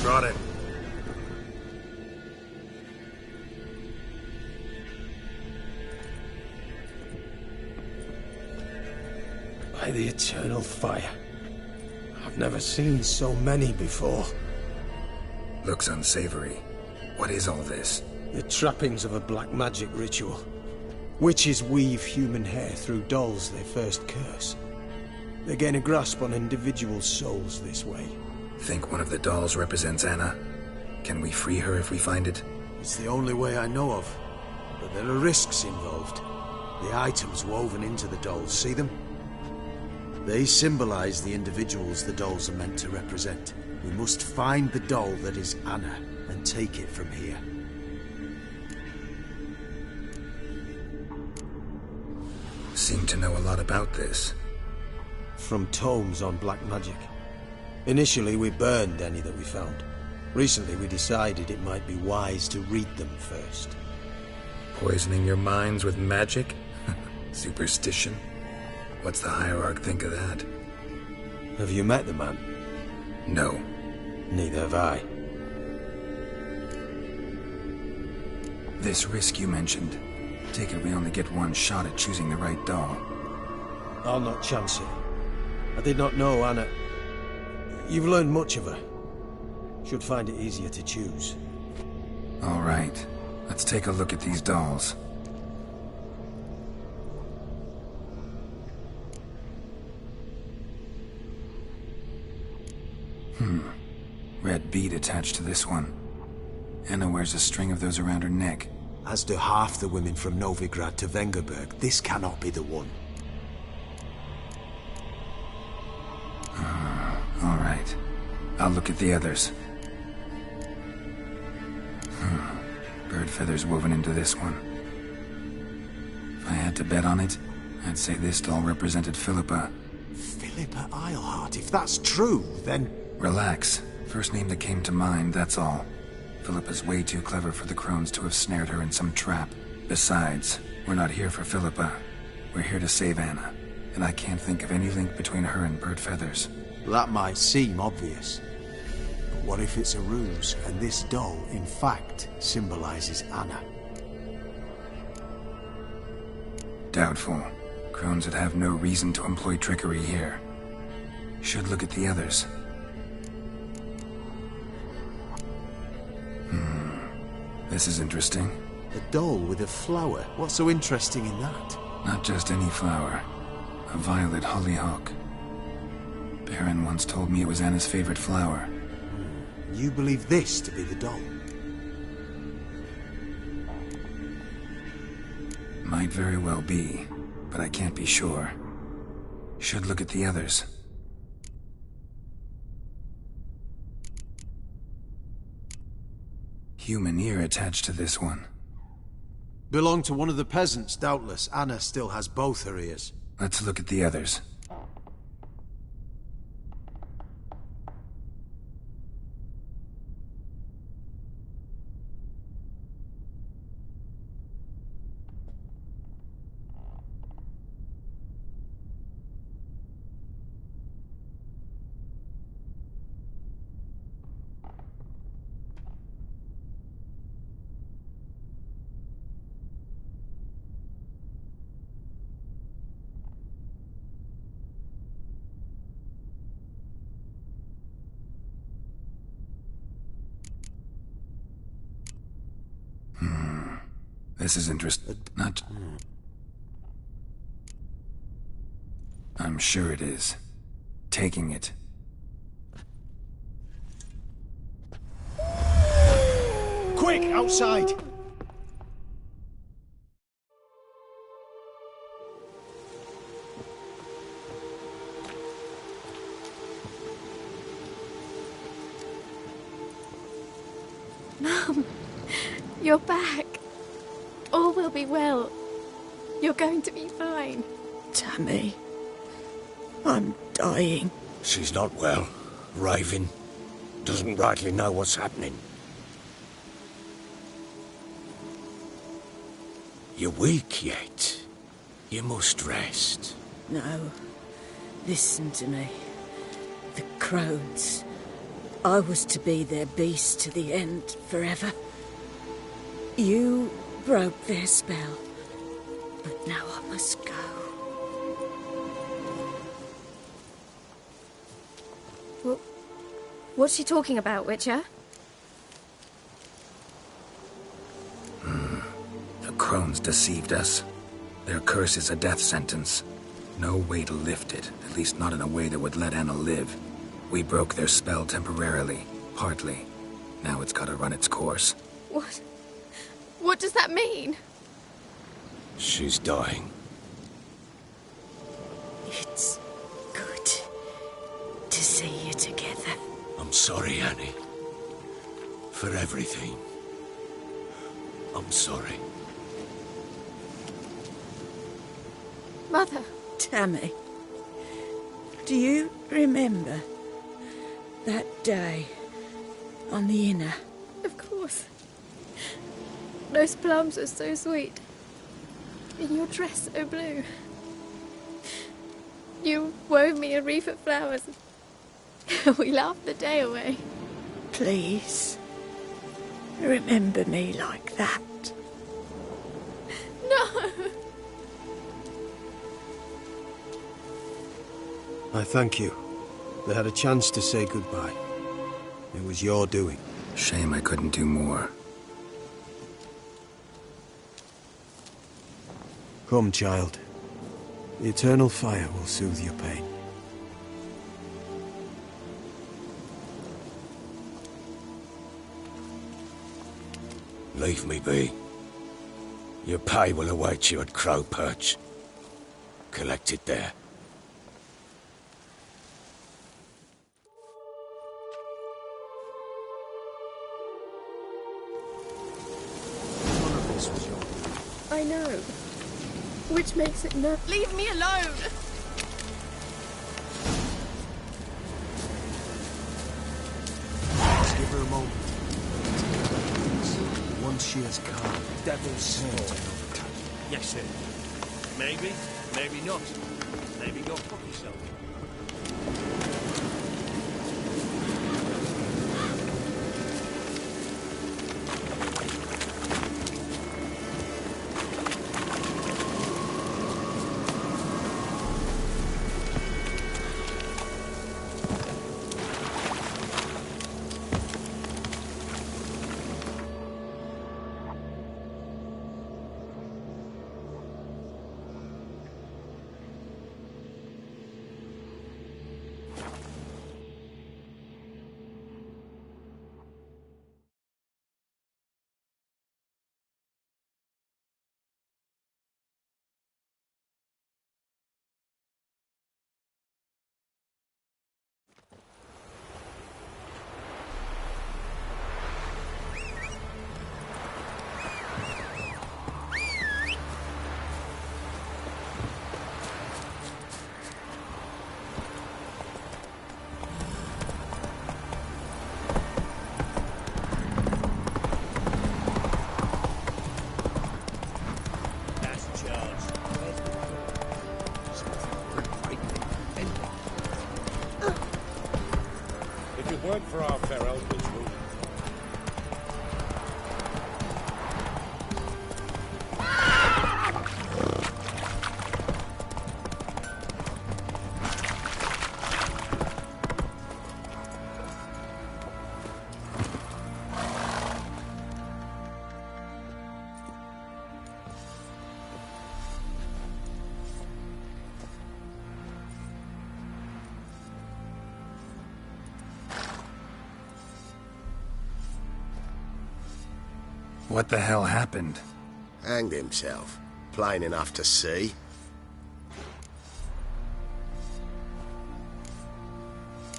Got it. By the eternal fire. I've never seen so many before. Looks unsavory. What is all this? The trappings of a black magic ritual. Witches weave human hair through dolls they first curse. They gain a grasp on individual souls this way. Think one of the dolls represents Anna? Can we free her if we find it? It's the only way I know of. But there are risks involved. The items woven into the dolls, see them? They symbolize the individuals the dolls are meant to represent. We must find the doll that is Anna and take it from here. Seem to know a lot about this. From tomes on black magic. Initially, we burned any that we found. Recently, we decided it might be wise to read them first. Poisoning your minds with magic? Superstition? What's the Hierarch think of that? Have you met the man? No. Neither have I. This risk you mentioned. Take it we only get one shot at choosing the right doll. I'll not chance it. I did not know Anna. You've learned much of her. Should find it easier to choose. All right. Let's take a look at these dolls. Red bead attached to this one. Anna wears a string of those around her neck. As do half the women from Novigrad to Vengerberg. This cannot be the one. All right. I'll look at the others. Bird feathers woven into this one. If I had to bet on it, I'd say this doll represented Philippa. Philippa Eilhart, if that's true, then... Relax. First name that came to mind, that's all. Philippa's way too clever for the crones to have snared her in some trap. Besides, we're not here for Philippa. We're here to save Anna. And I can't think of any link between her and Bird Feathers. That might seem obvious. But what if it's a ruse, and this doll, in fact, symbolizes Anna? Doubtful. Crones would have no reason to employ trickery here. Should look at the others. This is interesting. A doll with a flower. What's so interesting in that? Not just any flower. A violet hollyhock. Baron once told me it was Anna's favorite flower. You believe this to be the doll? Might very well be, but I can't be sure. Should look at the others. Human ear attached to this one. Belonged to one of the peasants, doubtless. Anna still has both her ears. Let's look at the others. This is not... I'm sure it is. Taking it. Quick, outside! Mum, you're back. All will be well. You're going to be fine. Tammy, I'm dying. She's not well. Raving. Doesn't rightly know what's happening. You're weak yet. You must rest. No. Listen to me. The crones. I was to be their beast to the end, forever. You broke their spell. But now I must go. What's she talking about, Witcher? The crones deceived us. Their curse is a death sentence. No way to lift it, at least not in a way that would let Anna live. We broke their spell temporarily, partly. Now it's gotta run its course. What? What does that mean? She's dying. It's good to see you together. I'm sorry, Annie. For everything. I'm sorry. Mother. Tammy, do you remember that day on the Inner? Of course. Those plums were so sweet. In your dress so blue. You wove me a wreath of flowers. We laughed the day away. Please, remember me like that. No! I thank you. They had a chance to say goodbye. It was your doing. Shame I couldn't do more. Come, child. The eternal fire will soothe your pain. Leave me be. Your pay will await you at Crow Perch. Collect it there. I know. Which makes it no. Leave me alone! Let's give her a moment. Once she has calmed, Devil's spawn. Yes, sir. Maybe, maybe not. Maybe go fuck yourself. Work for our fair elders, will you? What the hell happened? Hanged himself. Plain enough to see.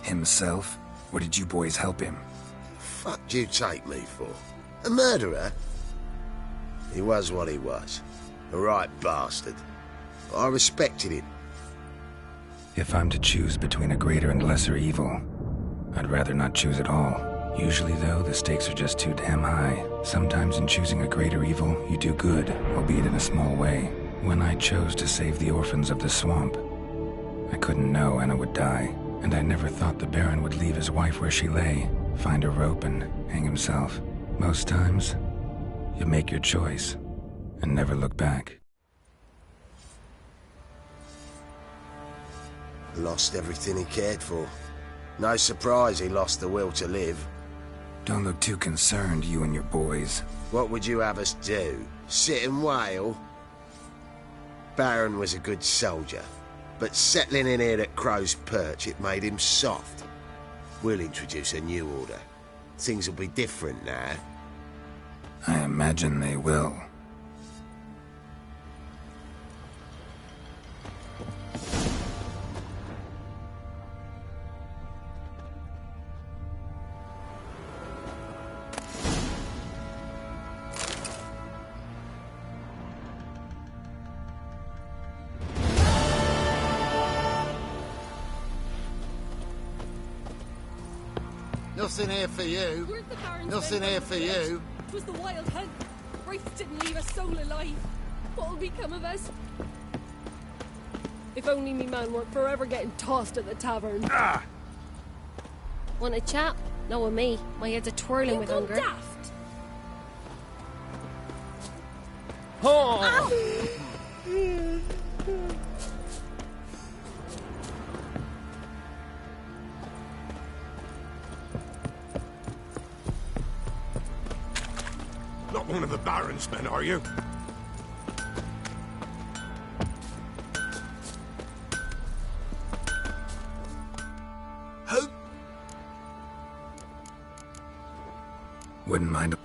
Himself? Or did you boys help him? Fuck do you take me for? A murderer? He was what he was. A right bastard. But I respected him. If I'm to choose between a greater and lesser evil, I'd rather not choose at all. Usually, though, the stakes are just too damn high. Sometimes in choosing a greater evil, you do good, albeit in a small way. When I chose to save the orphans of the swamp, I couldn't know Anna would die, and I never thought the Baron would leave his wife where she lay, find a rope and hang himself. Most times, you make your choice and never look back. Lost everything he cared for. No surprise he lost the will to live. Don't look too concerned, you and your boys. What would you have us do? Sit and wail? Baron was a good soldier, but settling in here at Crow's Perch, it made him soft. We'll introduce a new order. Things will be different now. I imagine they will. Nothing here for you. Nothing here for you. It was the Wild Hunt. Wraiths didn't leave a soul alive. What'll become of us? If only me man weren't forever getting tossed at the tavern. Ah! Want a chat? No, with me. My head's a twirling with hunger. Daft. Oh! Not one of the Baron's men, are you? Wouldn't mind.